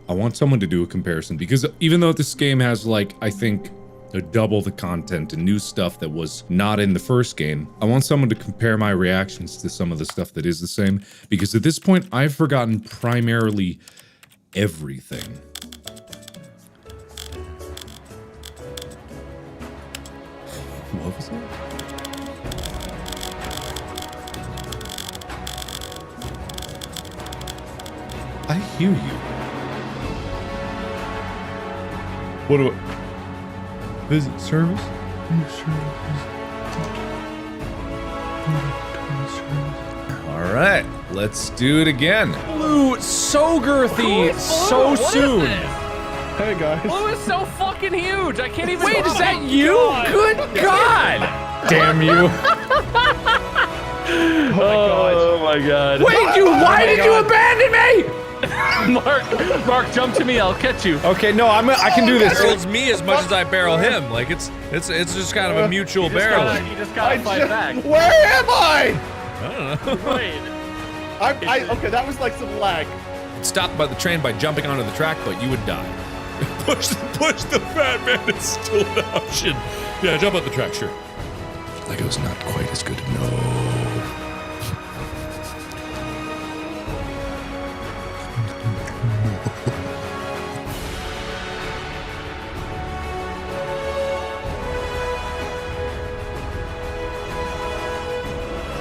I want someone to do a comparison, because even though this game has, like, I think, double the content and new stuff that was not in the first game, I want someone to compare my reactions to some of the stuff that is the same, because at this point, I've forgotten primarily everything. What was that? I hear you. What do I... Visit service? Alright, let's do it again. Blue, so girthy, so soon. Hey guys. Blue is so fucking huge. I can't even. Wait, is that you? Good God! Damn you. Oh my god. Wait, why did you abandon me? Mark, jump to me. I'll catch you. Okay, no, I can do this. Barrels me as much as I barrel him. Like it's just kind of a mutual barreling. You just gotta fight back. Where am I? I don't know. Wait. Okay, that was like some lag. Stopped by the train by jumping onto the track, but you would die. push the fat man is still an option. Yeah, jump on the track, sure. Lego's not quite as good. No.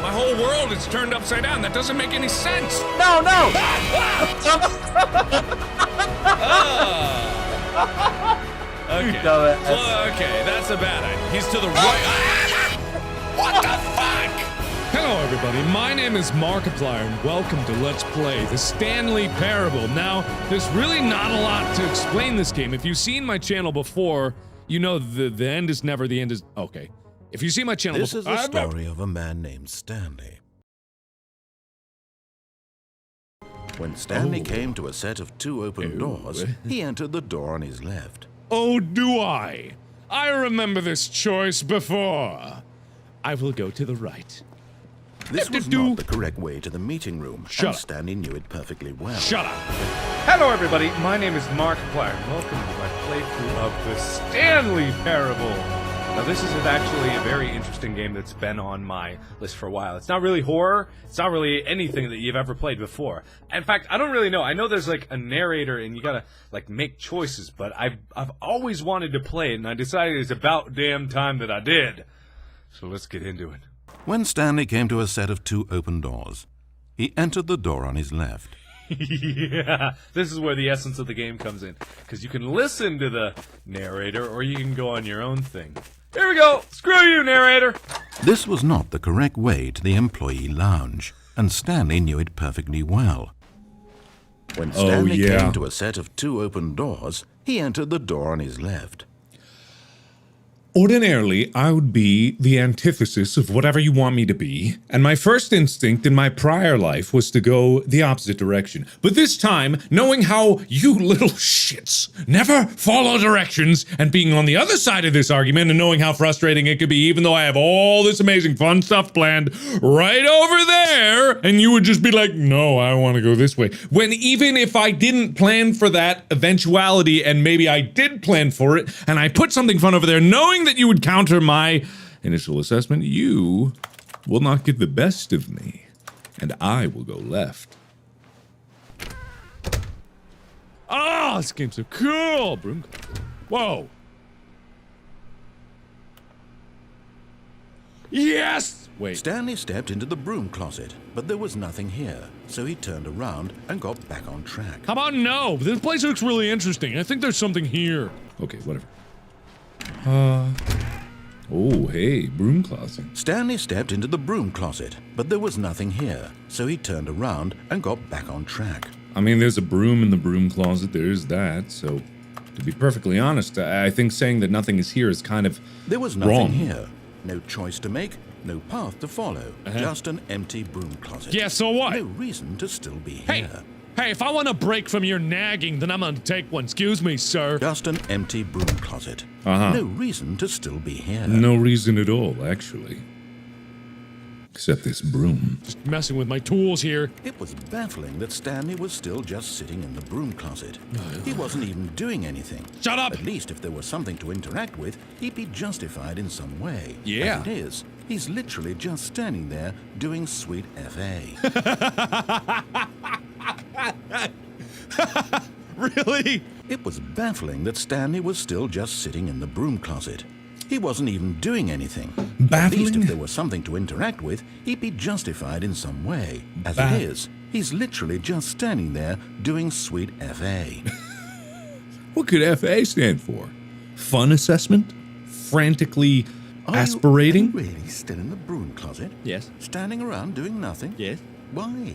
My whole world is turned upside down. That doesn't make any sense. No. Okay. Well, okay, that's a bad idea. He's to the right. What the fuck? Hello everybody, my name is Markiplier and welcome to Let's Play the Stanley Parable. Now, there's really not a lot to explain this game. If you've seen my channel before, you know the end is never the end is... Okay. If you see my channel This before... is the story of a man named Stanley. When Stanley came to a set of 2 open doors, he entered the door on his left. Oh, do I? I remember this choice before. I will go to the right. This was not the correct way to the meeting room, Shut and up. Stanley knew it perfectly well. Shut up. Hello, everybody. My name is Markiplier. Welcome to my playthrough of the Stanley Parable. Now, this is actually a very interesting game that's been on my list for a while. It's not really horror. It's not really anything that you've ever played before. In fact, I don't really know. I know there's like a narrator and you gotta like make choices, but I've always wanted to play it, and I decided it's about damn time that I did. So let's get into it. When Stanley came to a set of 2 open doors, he entered the door on his left. Yeah, this is where the essence of the game comes in, because you can listen to the narrator or you can go on your own thing. Here we go! Screw you, narrator! This was not the correct way to the employee lounge, and Stanley knew it perfectly well. When Stanley came to a set of 2 open doors, he entered the door on his left. Ordinarily, I would be the antithesis of whatever you want me to be, and my first instinct in my prior life was to go the opposite direction. But this time, knowing how you little shits never follow directions, and being on the other side of this argument, and knowing how frustrating it could be, even though I have all this amazing fun stuff planned right over there, and you would just be like, no, I want to go this way. When even if I didn't plan for that eventuality, and maybe I did plan for it, and I put something fun over there, knowing that you would counter my initial assessment, you will not get the best of me, and I will go left. Oh, this game's so cool! Broom. Whoa. Yes! Wait. Stanley stepped into the broom closet, but there was nothing here, so he turned around and got back on track. How about no? This place looks really interesting. I think there's something here. Okay, whatever. Oh, hey, broom closet. Stanley stepped into the broom closet, but there was nothing here, so he turned around and got back on track. I mean, there's a broom in the broom closet, there's that, so to be perfectly honest, I think saying that nothing is here is kind of There was nothing wrong. here. No choice to make, no path to follow, just an empty broom closet. Yeah, so what? No reason to still be Hey, here. hey, if I want a break from your nagging, then I'm gonna take one. Excuse me, sir. Just an empty broom closet. No reason to still be here. No reason at all, actually. Except this broom. Just messing with my tools here. It was baffling that Stanley was still just sitting in the broom closet. He wasn't even doing anything. Shut up! At least if there was something to interact with, he'd be justified in some way. Yeah. As it is, he's literally just standing there doing sweet FA. Really? It was baffling that Stanley was still just sitting in the broom closet. He wasn't even doing anything. At least Baffling? if there was something to interact with, he'd be justified in some way. As it is, he's literally just standing there doing sweet FA. What could FA stand for? Fun assessment? Frantically Are aspirating? you really still in the broom closet? Yes. Standing around doing nothing? Yes. Why?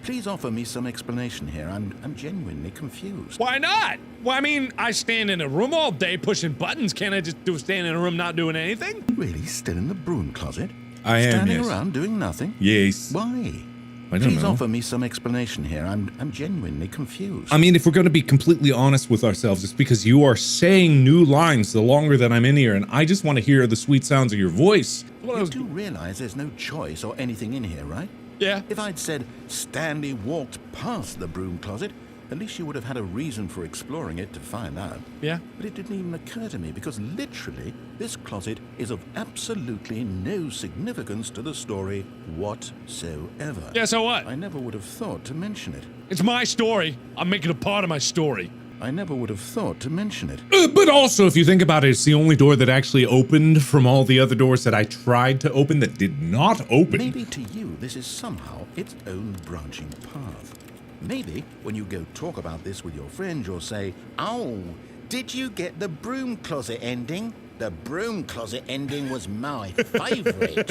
Please offer me some explanation here. I'm genuinely confused. Why not? Well, I mean, I stand in a room all day pushing buttons. Can't I just stand in a room not doing anything? Really still in the broom closet? I am, Standing yes. around doing nothing? Yes. Why? I don't Please know. offer me some explanation here. I'm genuinely confused. I mean, if we're going to be completely honest with ourselves, it's because you are saying new lines the longer that I'm in here, and I just want to hear the sweet sounds of your voice. You do realize there's no choice or anything in here, right? Yeah. If I'd said Stanley walked past the broom closet, at least you would have had a reason for exploring it to find out. Yeah. But it didn't even occur to me because literally this closet is of absolutely no significance to the story whatsoever. Yeah, so what? I never would have thought to mention it. It's my story. I'm making it a part of my story. I never would have thought to mention it. But also, if you think about it, it's the only door that actually opened from all the other doors that I tried to open that did not open. Maybe to you this is somehow its own branching path. Maybe when you go talk about this with your friends, you'll say, "Oh, did you get the broom closet ending? The broom closet ending was my favorite."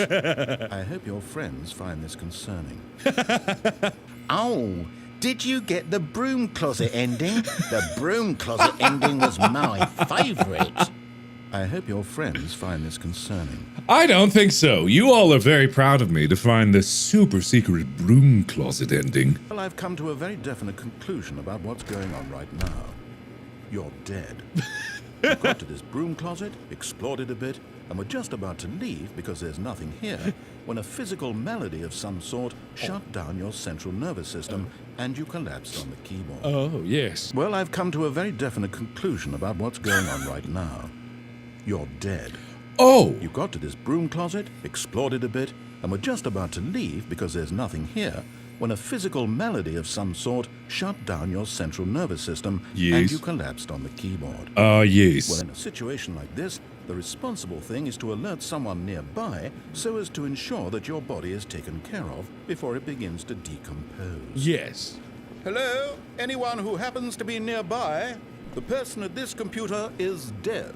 I hope your friends find this concerning. "Oh, did you get the broom closet ending? The broom closet ending was my favorite." I hope your friends find this concerning. I don't think so. You all are very proud of me to find the super secret broom closet ending. Well, I've come to a very definite conclusion about what's going on right now. You're dead. You got to this broom closet, explored it a bit, and were just about to leave because there's nothing here when a physical malady of some sort shut down your central nervous system and you collapsed on the keyboard. Oh, yes. Well, I've come to a very definite conclusion about what's going on right now. You're dead. Oh! You got to this broom closet, explored it a bit, and were just about to leave because there's nothing here when a physical malady of some sort shut down your central nervous system and Yes. you collapsed on the keyboard. Yes. Well, in a situation like this, the responsible thing is to alert someone nearby so as to ensure that your body is taken care of before it begins to decompose. Yes. Hello? Anyone who happens to be nearby? The person at this computer is dead.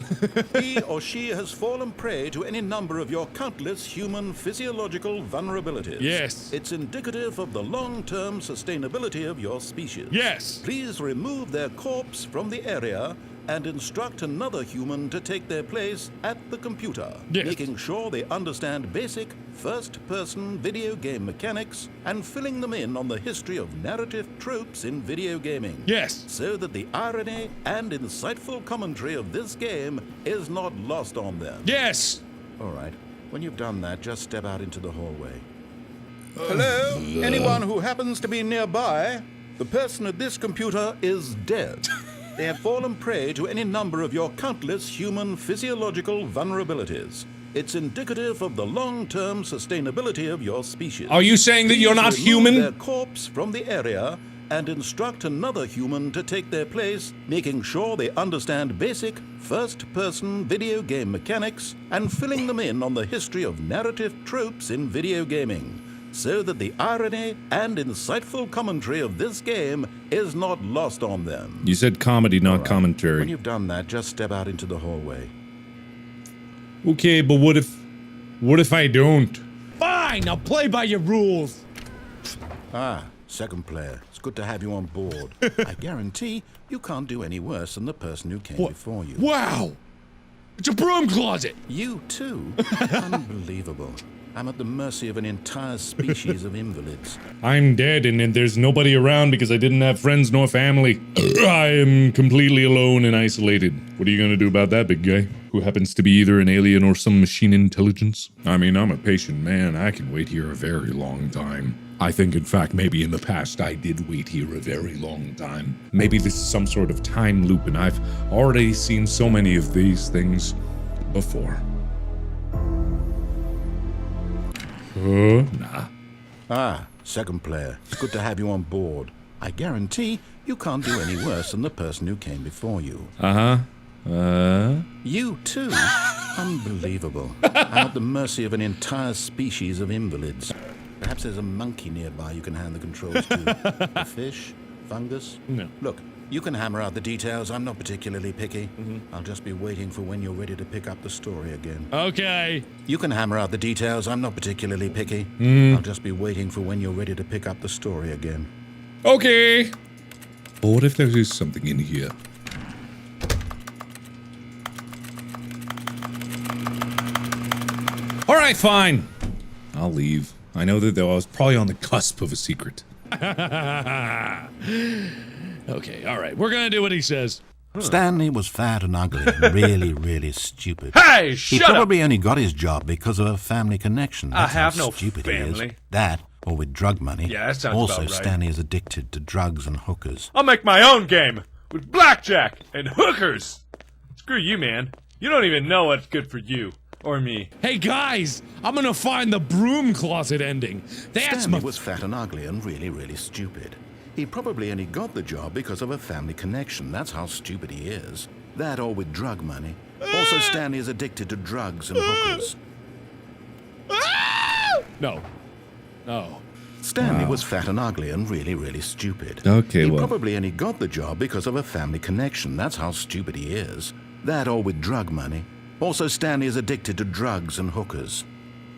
He or she has fallen prey to any number of your countless human physiological vulnerabilities. Yes. It's indicative of the long-term sustainability of your species. Yes. Please remove their corpse from the area and instruct another human to take their place at the computer, Yes. making sure they understand basic first-person video game mechanics and filling them in on the history of narrative tropes in video gaming. Yes. So that the irony and insightful commentary of this game is not lost on them. Yes. All right. When you've done that, just step out into the hallway. Hello? Anyone who happens to be nearby? The person at this computer is dead. They have fallen prey to any number of your countless human physiological vulnerabilities. It's indicative of the long-term sustainability of your species. Are you saying that you're not Please remove human? their corpse from the area and instruct another human to take their place, making sure they understand basic first-person video game mechanics and filling them in on the history of narrative tropes in video gaming, so that the irony and insightful commentary of this game is not lost on them. You said comedy, not All right. commentary. When you've done that, just step out into the hallway. Okay, but what if I don't? Fine. Now play by your rules. Ah, second player. It's good to have you on board. I guarantee you can't do any worse than the person who came before you. Wow. It's a broom closet. You too? Unbelievable. I'm at the mercy of an entire species of invalids. I'm dead, and there's nobody around because I didn't have friends nor family. I am completely alone and isolated. What are you gonna do about that, big guy? Who happens to be either an alien or some machine intelligence? I mean, I'm a patient man. I can wait here a very long time. I think, in fact, maybe in the past I did wait here a very long time. Maybe this is some sort of time loop, and I've already seen so many of these things before. Nah. Ah, second player. It's good to have you on board. I guarantee you can't do any worse than the person who came before you. You too? Unbelievable. I'm at the mercy of an entire species of invalids. Perhaps there's a monkey nearby you can hand the controls to. A fish? Fungus? No. Look, you can hammer out the details. I'm not particularly picky. I'll just be waiting for when you're ready to pick up the story again. Okay. You can hammer out the details. I'm not particularly picky. I'll just be waiting for when you're ready to pick up the story again. Okay. But what if there is something in here? Alright, fine. I'll leave. I know that I was probably on the cusp of a secret. Okay, alright. We're gonna do what he says. Stanley was fat and ugly and really, really stupid. Hey, He shut up! probably only got his job because of a family connection. That's have how no stupid he family. is. That, or with drug money. Yeah, that sounds Also, about right. Stanley is addicted to drugs and hookers. I'll make my own game with blackjack and hookers. Screw you, man. You don't even know what's good for you or me. Hey guys, I'm gonna find the broom closet ending. That's Stanley my. was fat and ugly and really, really stupid. He probably only got the job because of a family connection. That's how stupid he is. That or with drug money. Also, Stanley is addicted to drugs and hookers. No. No. Stanley was fat and ugly and really, really stupid. Okay, He well. probably only got the job because of a family connection. That's how stupid he is. That or with drug money. Also, Stanley is addicted to drugs and hookers.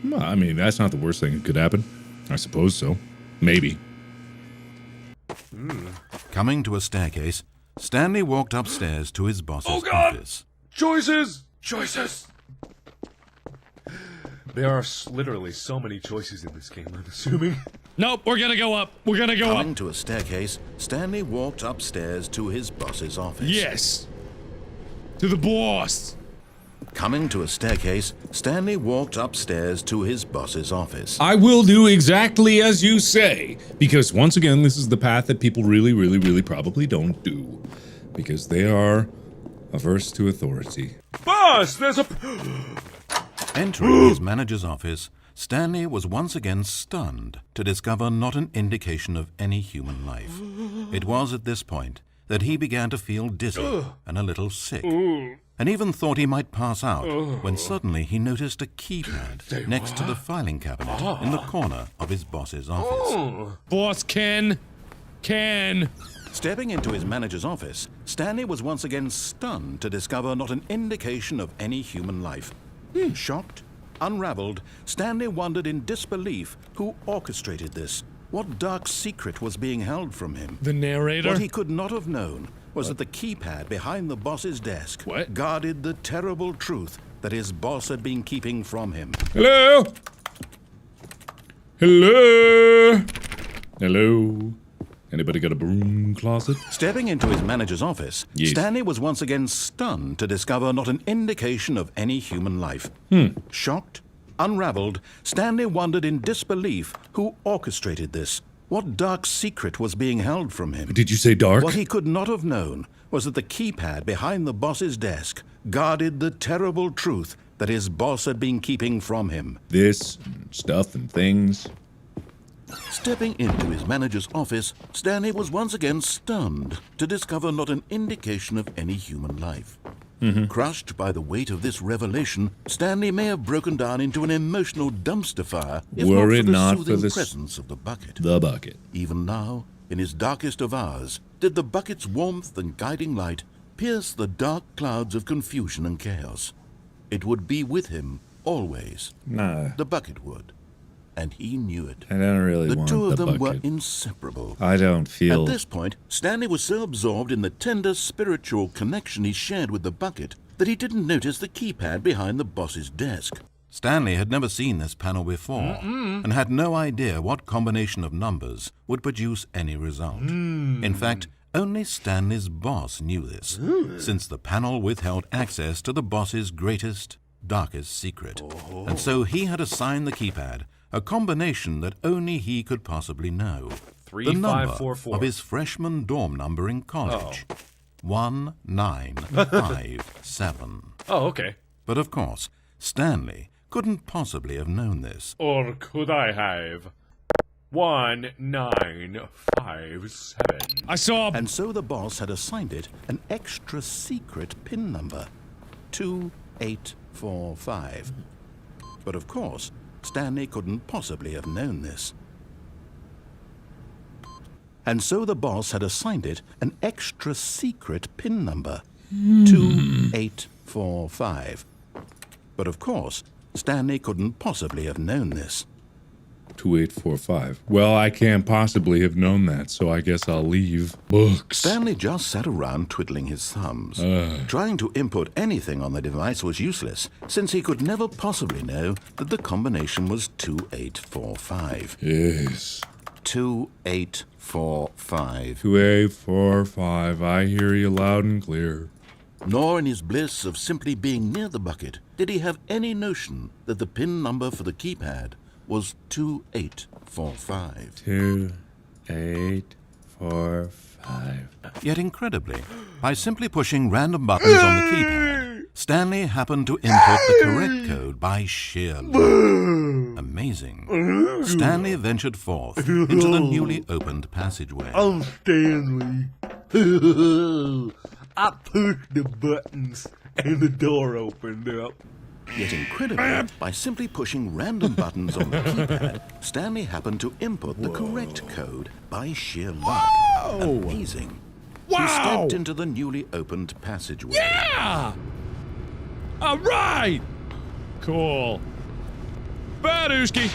Well, I mean, that's not the worst thing that could happen. I suppose so. Maybe. Coming to a staircase, Stanley walked upstairs to his boss's Oh, God! office. Choices! Choices! There are literally so many choices in this game, I'm assuming. Nope, we're gonna go up. We're gonna go Coming up. to a staircase, Stanley walked upstairs to his boss's office. Yes. To the boss. Coming to a staircase, Stanley walked upstairs to his boss's office. I will do exactly as you say, because once again, this is the path that people really, really, really probably don't do. Because they are averse to authority. Boss, there's a... Entering his manager's office, Stanley was once again stunned to discover not an indication of any human life. It was at this point that he began to feel dizzy and a little sick, and even thought he might pass out, when suddenly he noticed a keypad next to the filing cabinet in the corner of his boss's office. Boss Ken. Ken. Stepping into his manager's office, Stanley was once again stunned to discover not an indication of any human life. Shocked, unraveled, Stanley wondered in disbelief who orchestrated this. What dark secret was being held from him? The narrator. What he could not have known was that the keypad behind the boss's desk What? guarded the terrible truth that his boss had been keeping from him. Hello? Hello? Hello? Anybody got a broom closet? Stepping into his manager's office, Yes. Stanley was once again stunned to discover not an indication of any human life. Shocked, unraveled, Stanley wondered in disbelief who orchestrated this. What dark secret was being held from him? Did you say dark? What he could not have known was that the keypad behind the boss's desk guarded the terrible truth that his boss had been keeping from him. This, and stuff, and things. Stepping into his manager's office, Stanley was once again stunned to discover not an indication of any human life. Crushed by the weight of this revelation, Stanley may have broken down into an emotional dumpster fire if Were not it for the not for soothing this- presence of the bucket. The bucket. Even now, in his darkest of hours, did the bucket's warmth and guiding light pierce the dark clouds of confusion and chaos. It would be with him always. Nah, The bucket would. And he knew it. I don't really The want two of the them were bucket. inseparable. I don't feel... At this point, Stanley was so absorbed in the tender spiritual connection he shared with the bucket that he didn't notice the keypad behind the boss's desk. Stanley had never seen this panel before and had no idea what combination of numbers would produce any result. In fact, only Stanley's boss knew this, since the panel withheld access to the boss's greatest, darkest secret. And so he had assigned the keypad a combination that only he could possibly know. 3544. Of his freshman dorm number in college. 1957. Oh, okay. But of course, Stanley couldn't possibly have known this. Or could I have 1957? I saw. And so the boss had assigned it an extra secret PIN number, 2845. But of course, Stanley couldn't possibly have known this. And so the boss had assigned it an extra secret PIN number, 2845. But of course, Stanley couldn't possibly have known this. 2845. Well, I can't possibly have known that, so I guess I'll leave. Books. Stanley just sat around twiddling his thumbs. Trying to input anything on the device was useless, since he could never possibly know that the combination was 2845. Yes. 2845. 2845. I hear you loud and clear. Nor in his bliss of simply being near the bucket did he have any notion that the PIN number for the keypad was 2845. 2845. Yet incredibly, by simply pushing random buttons on the keypad, Stanley happened to input the correct code by sheer luck. Amazing. Stanley ventured forth into the newly opened passageway. I'm Stanley. I pushed the buttons and the door opened up. Yet incredibly, by simply pushing random buttons on the keypad, Stanley happened to input the correct code by sheer luck. Amazing. He stepped into the newly opened passageway. Yeah! All right! Cool. Badooski!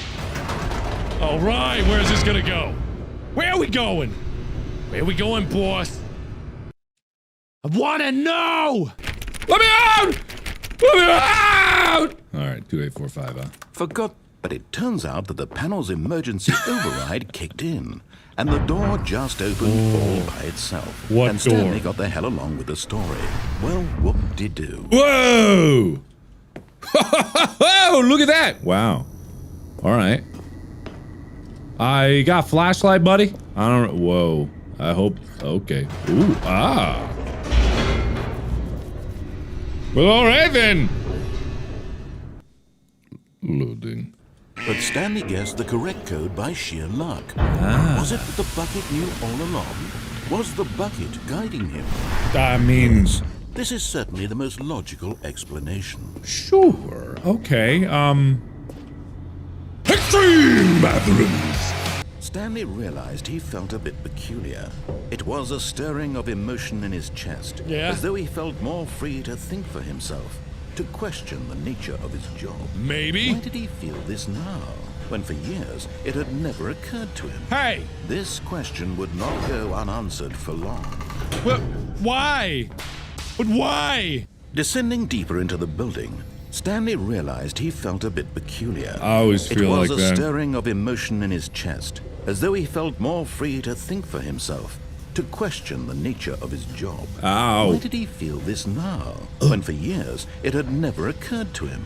All right, where's this gonna go? Where are we going? Where are we going, boss? I wanna know! Let me out! Let me out! Alright, 2845, huh? Forgot, but it turns out that the panel's emergency override kicked in, and the door just opened all by itself. What and Stanley door? got the hell along with the story. Well, whoop-de-doo. Whoa! Whoa! Look at that! Wow. Alright. I got flashlight, buddy? I don't. Whoa. I hope. Okay. Ooh. Ah. Well, alright then. Loading. But Stanley guessed the correct code by sheer luck. Was it that the bucket knew all along? Was the bucket guiding him? That means. This is certainly the most logical explanation. Sure. Okay. Extreme bathrooms. Stanley realized he felt a bit peculiar. It was a stirring of emotion in his chest, as though he felt more free to think for himself, to question the nature of his job. Maybe? Why did he feel this now, when for years it had never occurred to him? Hey! This question would not go unanswered for long. Well, why? But why? Descending deeper into the building, Stanley realized he felt a bit peculiar. I always feel like It was a that. stirring of emotion in his chest, as though he felt more free to think for himself, to question the nature of his job. Ow. Why did he feel this now, when for years it had never occurred to him?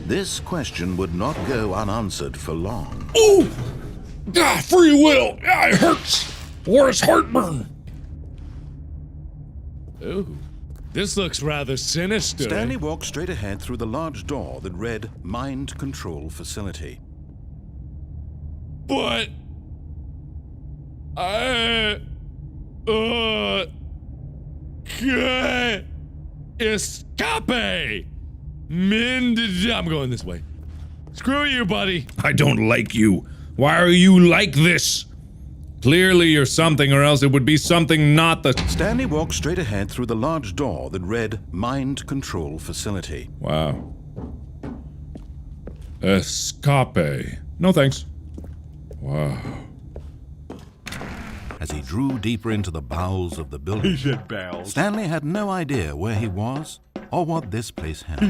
This question would not go unanswered for long. Ooh! Ah, free will! Ah, it hurts! Worse heartburn! Ooh. This looks rather sinister. Stanley walked straight ahead through the large door that read Mind Control Facility. But... Escape! I'm going this way. Screw you, buddy. I don't like you. Why are you like this? Clearly you're something, or else it would be something not the. Stanley walked straight ahead through the large door that read Mind Control Facility. Wow. Escape. No thanks. Wow. As he drew deeper into the bowels of the building, He said bells. Stanley had no idea where he was or what this place held.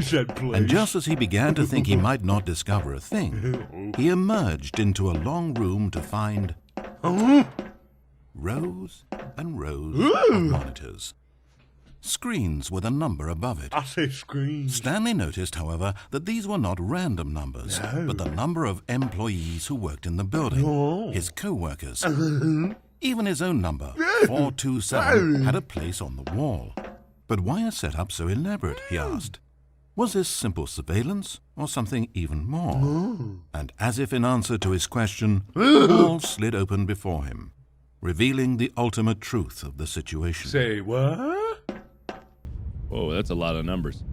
And just as he began to think he might not discover a thing, he emerged into a long room to find rows and rows of monitors. Screens with a number above it. I say screens. Stanley noticed, however, that these were not random numbers, but the number of employees who worked in the building, his co-workers. Even his own number, 427, had a place on the wall. But why a setup so elaborate, he asked. Was this simple surveillance, or something even more? And as if in answer to his question, the wall slid open before him, revealing the ultimate truth of the situation. Say what? Whoa, that's a lot of numbers.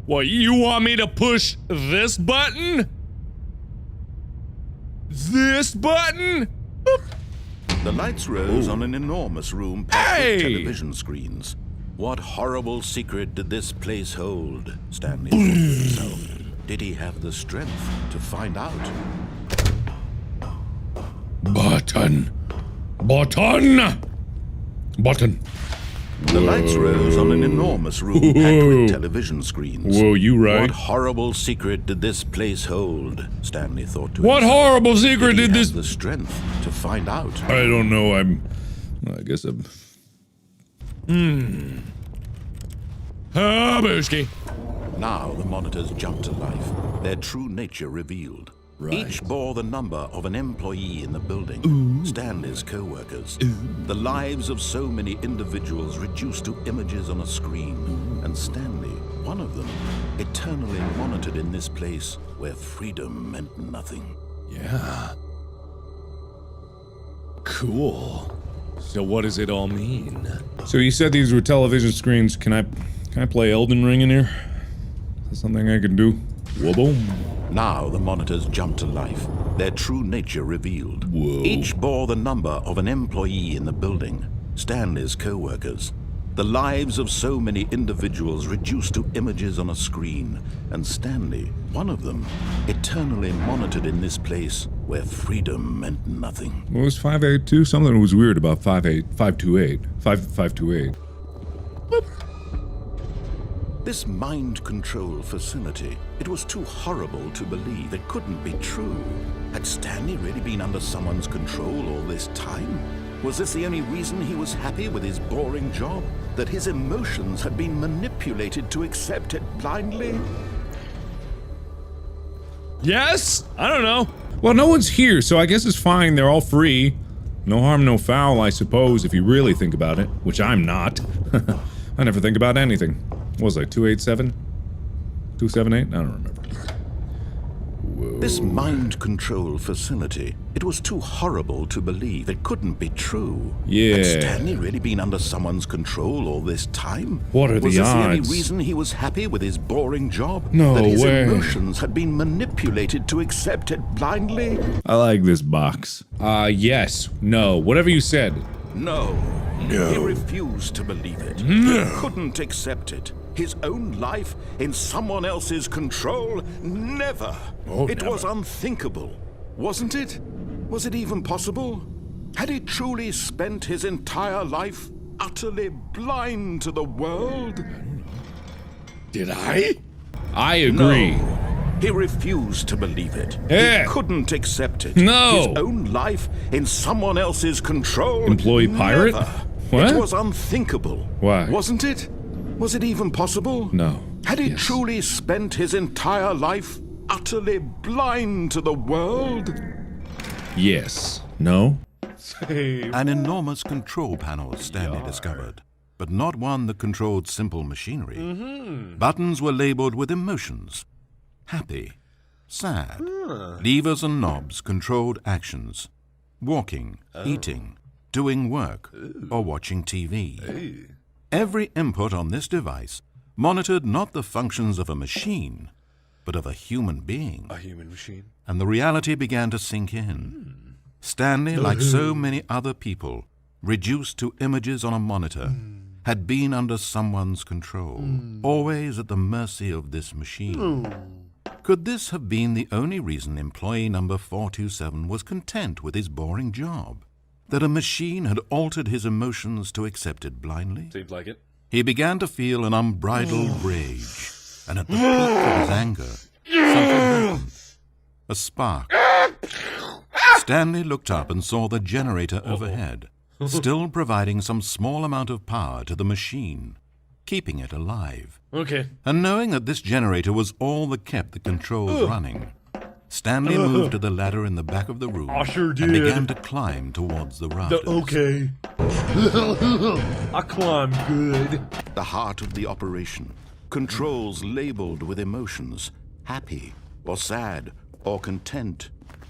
What, you want me to push this button? This button? The lights rose on an enormous room packed with television screens. What horrible secret did this place hold? Stanley thought to himself. Did he have the strength to find out? Button. Button. Button. The lights rose on an enormous room packed with television screens. Whoa, you right. What horrible secret did this place hold? Stanley thought to What himself. horrible secret did he this... have the strength to find out? I don't know, I guess I'm... Booski. Now the monitors jumped to life, their true nature revealed. Each bore the number of an employee in the building, Stanley's co-workers. The lives of so many individuals reduced to images on a screen, and Stanley, one of them, eternally monitored in this place where freedom meant nothing. Yeah. Cool. So what does it all mean? So you said these were television screens. Can I play Elden Ring in here? Is that something I can do? Whoa-boom. Now the monitors jumped to life, their true nature revealed. Whoa. Each bore the number of an employee in the building, Stanley's co-workers. The lives of so many individuals reduced to images on a screen, and Stanley, one of them, eternally monitored in this place where freedom meant nothing. What was 582? Something was weird about 528. 528. This mind control facility, it was too horrible to believe. It couldn't be true. Had Stanley really been under someone's control all this time? Was this the only reason he was happy with his boring job? That his emotions had been manipulated to accept it blindly? Yes? I don't know. Well, no one's here, so I guess it's fine. They're all free. No harm, no foul, I suppose, if you really think about it. Which I'm not. I never think about anything. What was I, 287? 278? I don't remember. Whoa. This mind control facility, it was too horrible to believe. It couldn't be true. Yeah. Had Stanley really been under someone's control all this time? What are the Was this the only odds? reason he was happy with his boring job? No that his way. emotions had been manipulated to accept it blindly? I like this box. Yes. No. Whatever you said. No. He refused to believe it. He couldn't accept it. His own life in someone else's control? Never. It was unthinkable, wasn't it? Was it even possible? Had he truly spent his entire life utterly blind to the world? Did I? I agree. No. He refused to believe it. Yeah. He couldn't accept it. No. His own life in someone else's control? Employee pirate? Never. What? It was unthinkable. Why? Wasn't it? Was it even possible? No. Had he Yes. truly spent his entire life utterly blind to the world? Yes. No? An enormous control panel Stanley discovered, but not one that controlled simple machinery. Buttons were labeled with emotions. Happy, sad. Levers and knobs controlled actions. Walking, eating, doing work, or watching TV. Every input on this device monitored not the functions of a machine, but of a human being. A human machine. And the reality began to sink in. Stanley, like so many other people, reduced to images on a monitor, had been under someone's control, always at the mercy of this machine. Could this have been the only reason employee number 427 was content with his boring job? That a machine had altered his emotions to accept it blindly? Seems like it. He began to feel an unbridled rage, and at the peak of his anger, something happened. A spark. Stanley looked up and saw the generator overhead, still providing some small amount of power to the machine, keeping it alive. Okay. And knowing that this generator was all that kept the controls running, Stanley moved to the ladder in the back of the room I sure and did. began to climb towards the rafters. Okay. I climb good. The heart of the operation, controls labeled with emotions, happy or sad or content,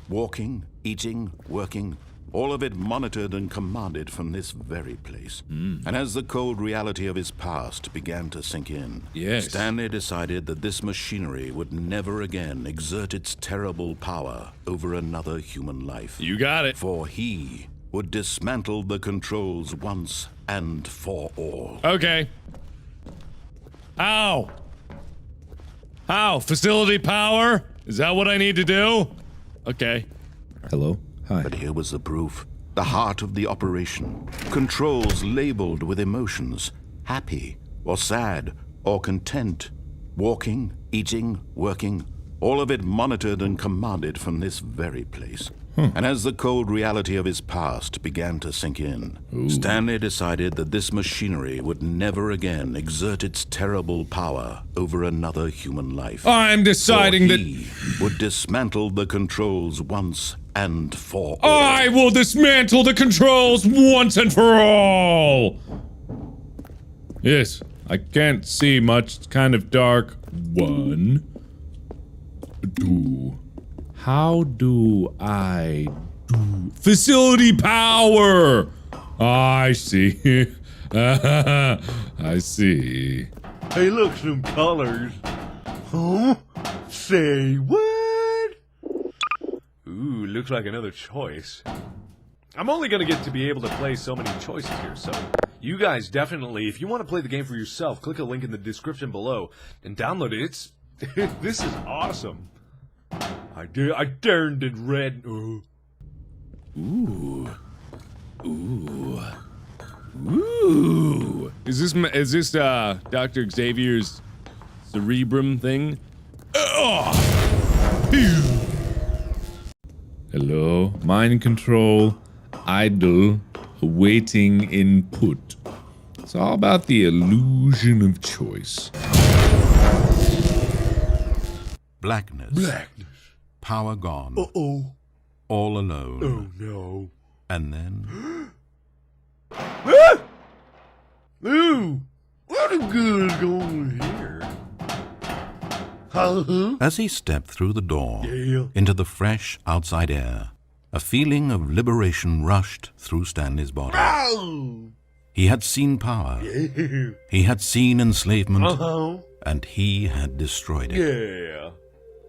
walking, eating, working, all of it monitored and commanded from this very place. And as the cold reality of his past began to sink in, Yes. Stanley decided that this machinery would never again exert its terrible power over another human life. You got it. For he would dismantle the controls once and for all. Okay. How? How? Facility power? Is that what I need to do? Okay. Hello? Hi. But here was the proof. The heart of the operation. Controls labeled with emotions. Happy or sad or content. Walking, eating, working. All of it monitored and commanded from this very place. And as the cold reality of his past began to sink in, Stanley decided that this machinery would never again exert its terrible power over another human life. I'm deciding For that he would dismantle the controls once and for all. I will dismantle the controls once and for all! Yes, I can't see much. It's kind of dark. 1, 2. How do I do facility power? I see. I see. Hey, look, some colors. Huh? Say what? Ooh, looks like another choice. I'm only gonna get to be able to play so many choices here, so you guys definitely, if you want to play the game for yourself, click a link in the description below and download it. It's this is awesome. I turned it red. Ooh. Ooh. Is this Dr. Xavier's cerebrum thing? Hello? Mind control. Idle. Awaiting input. It's all about the illusion of choice. Blackness. Power gone. Uh-oh. All alone. Oh, no. And then... Ooh! What a good going here. As he stepped through the door Yeah. into the fresh outside air, a feeling of liberation rushed through Stanley's body. Oh! He had seen power. Yeah. He had seen enslavement. Uh-huh. And he had destroyed it. Yeah.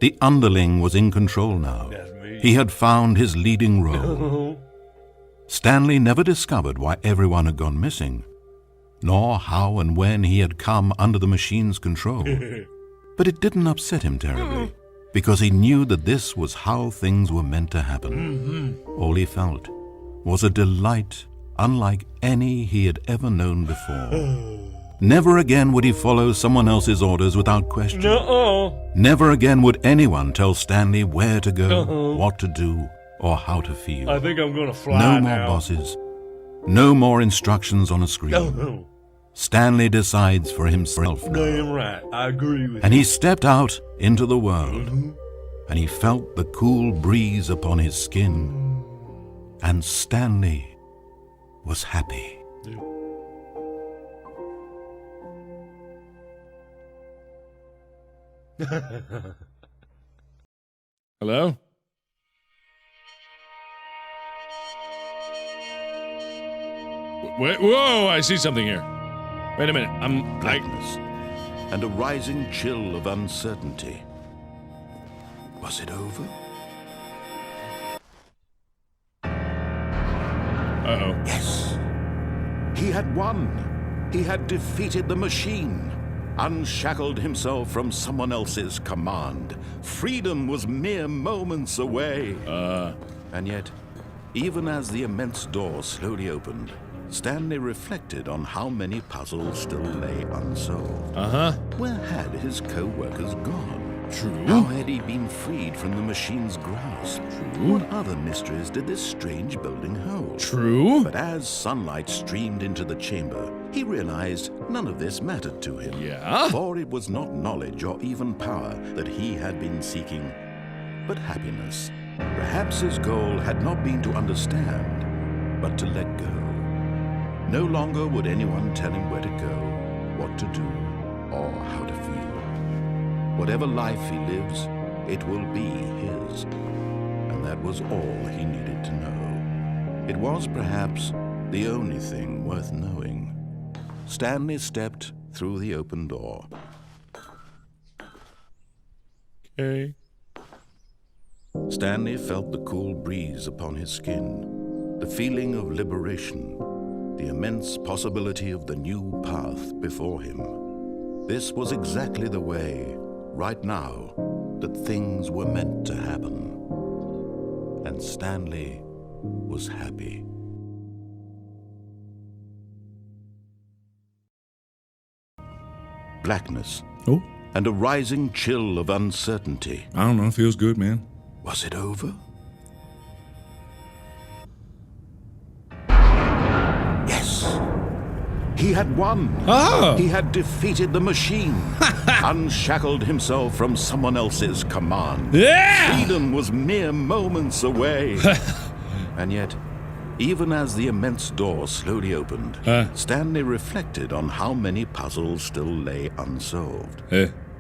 The underling was in control now. That's me. He had found his leading role. Uh-huh. Stanley never discovered why everyone had gone missing, nor how and when he had come under the machine's control. But it didn't upset him terribly, because he knew that this was how things were meant to happen. All he felt was a delight unlike any he had ever known before. Never again would he follow someone else's orders without question. Nuh-uh. Never again would anyone tell Stanley where to go, what to do, or how to feel. I think I'm gonna fly No now. more bosses. No more instructions on a screen. Oh, Stanley decides for himself now. damn right. I agree with And you. he stepped out into the world. And he felt the cool breeze upon his skin. And Stanley was happy. Hello? Wait, whoa, I see something here. Wait a minute, Blackness and a rising chill of uncertainty. Was it over? Uh-oh. Yes. He had won. He had defeated the machine. Unshackled himself from someone else's command. Freedom was mere moments away. And yet, even as the immense door slowly opened, Stanley reflected on how many puzzles still lay unsolved. Uh-huh. Where had his co-workers gone? True. How had he been freed from the machine's grasp? True. What other mysteries did this strange building hold? True. But as sunlight streamed into the chamber, he realized none of this mattered to him. Yeah? For it was not knowledge or even power that he had been seeking, but happiness. Perhaps his goal had not been to understand, but to let go. No longer would anyone tell him where to go, what to do, or how to feel. Whatever life he lives, it will be his. And that was all he needed to know. It was perhaps the only thing worth knowing. Stanley stepped through the open door. Okay. Stanley felt the cool breeze upon his skin, the feeling of liberation, the immense possibility of the new path before him. This was exactly the way, right now, that things were meant to happen. And Stanley was happy. Blackness. Oh, And a rising chill of uncertainty. I don't know. Feels good, man. Was it over? Yes. He had won. Oh! He had defeated the machine. Unshackled himself from someone else's command. Yeah! Freedom was mere moments away. And yet, even as the immense door slowly opened, Stanley reflected on how many puzzles still lay unsolved.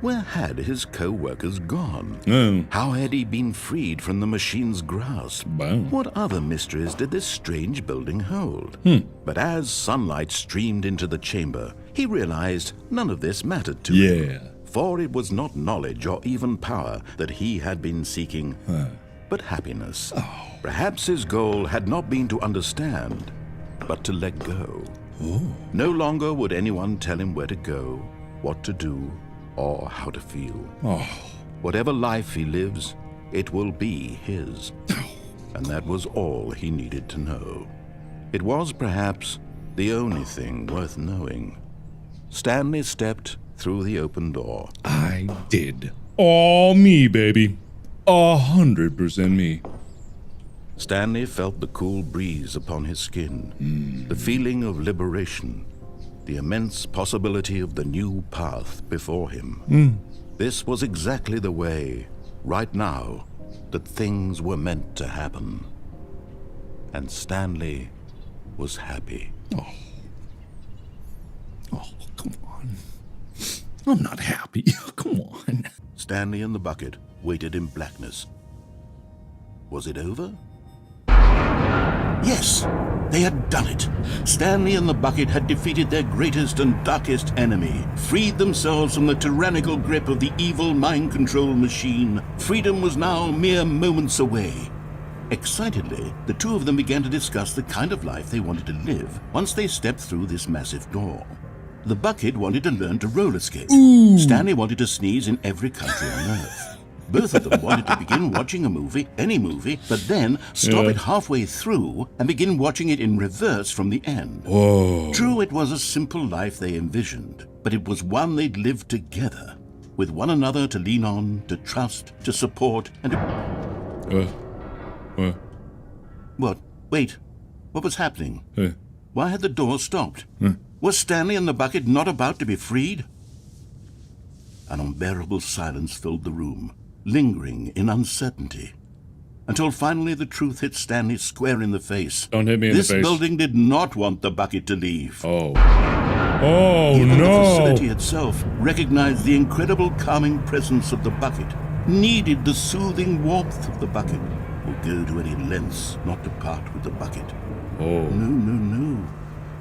Where had his co-workers gone? How had he been freed from the machine's grasp? What other mysteries did this strange building hold? But as sunlight streamed into the chamber, he realized none of this mattered to him. For it was not knowledge or even power that he had been seeking, but happiness. Perhaps his goal had not been to understand, but to let go. No longer would anyone tell him where to go, what to do, or how to feel. Whatever life he lives, it will be his. And that was all he needed to know. It was perhaps the only thing worth knowing. Stanley stepped through the open door. I did. All me, baby. 100% me. Stanley felt the cool breeze upon his skin, the feeling of liberation, the immense possibility of the new path before him. This was exactly the way, right now, that things were meant to happen. And Stanley was happy. Oh, come on. I'm not happy. Come on. Stanley and the bucket waited in blackness. Was it over? Yes, they had done it. Stanley and the bucket had defeated their greatest and darkest enemy, freed themselves from the tyrannical grip of the evil mind control machine. Freedom was now mere moments away. Excitedly, the two of them began to discuss the kind of life they wanted to live once they stepped through this massive door. The bucket wanted to learn to roller skate. Stanley wanted to sneeze in every country on Earth. Both of them wanted to begin watching a movie, any movie, but then stop it halfway through and begin watching it in reverse from the end. True, it was a simple life they envisioned, but it was one they'd lived together, with one another to lean on, to trust, to support, and to... What? Wait. What was happening? Why had the door stopped? Was Stanley and the bucket not about to be freed? An unbearable silence filled the room, lingering in uncertainty, until finally the truth hit Stanley square in the face. Don't hit me in the face. This building did not want the bucket to leave. Oh, Even no. the facility itself recognized the incredible calming presence of the bucket, needed the soothing warmth of the bucket, would go to any lengths not to part with the bucket. No.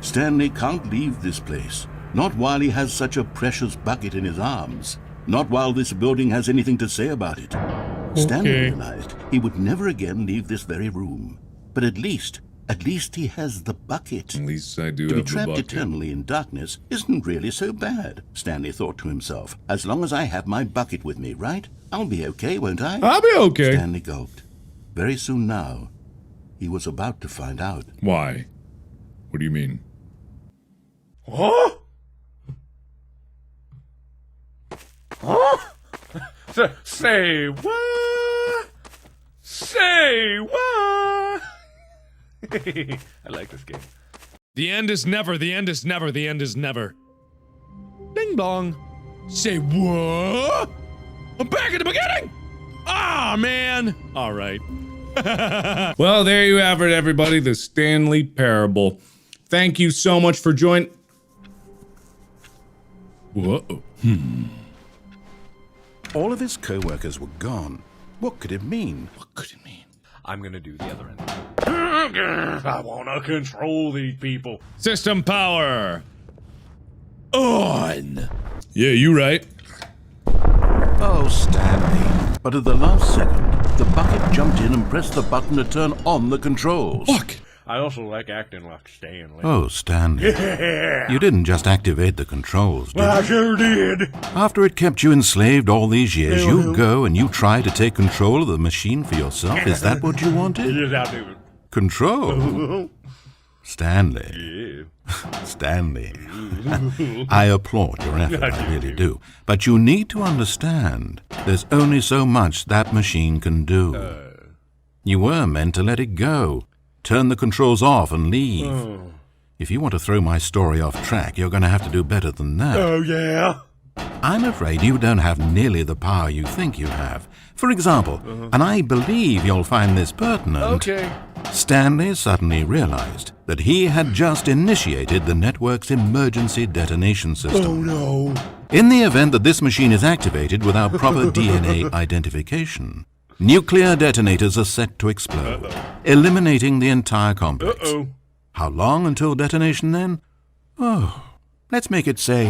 Stanley can't leave this place. Not while he has such a precious bucket in his arms. Not while this building has anything to say about it. Stanley realized he would never again leave this very room. But at least he has the bucket. At least I do To be have the trapped bucket. eternally in darkness isn't really so bad, Stanley thought to himself. As long as I have my bucket with me, right? I'll be okay, won't I? I'll be okay. Stanley gulped. Very soon now, he was about to find out. Why? What do you mean? Huh? Huh? Say what? Say what? I like this game. The end is never, the end is never, the end is never. Ding bong. Say what? I'm back at the beginning! Ah, man! Alright. Well, there you have it, everybody. The Stanley Parable. Thank you so much for joining. Whoa. All of his co-workers were gone. What could it mean? What could it mean? I'm gonna do the other end. I wanna control these people. System power! On! Yeah, you right. Oh, Stanley. But at the last second, the bucket jumped in and pressed the button to turn on the controls. Fuck. I also like acting like Stanley. Oh, Stanley. Yeah. You didn't just activate the controls, did I you? sure did. After it kept you enslaved all these years, you go and you try to take control of the machine for yourself. Is that what you wanted? Yes, I do. Control? Stanley. Stanley. I applaud your effort, I really do. But you need to understand, there's only so much that machine can do. You were meant to let it go. Turn the controls off and leave. If you want to throw my story off track, you're going to have to do better than that. Oh, yeah? I'm afraid you don't have nearly the power you think you have. For example, and I believe you'll find this pertinent, Okay. Stanley suddenly realized that he had just initiated the network's emergency detonation system. Oh, no. In the event that this machine is activated without proper DNA identification, nuclear detonators are set to explode, eliminating the entire complex. Uh-oh. How long until detonation then? Oh, let's make it say,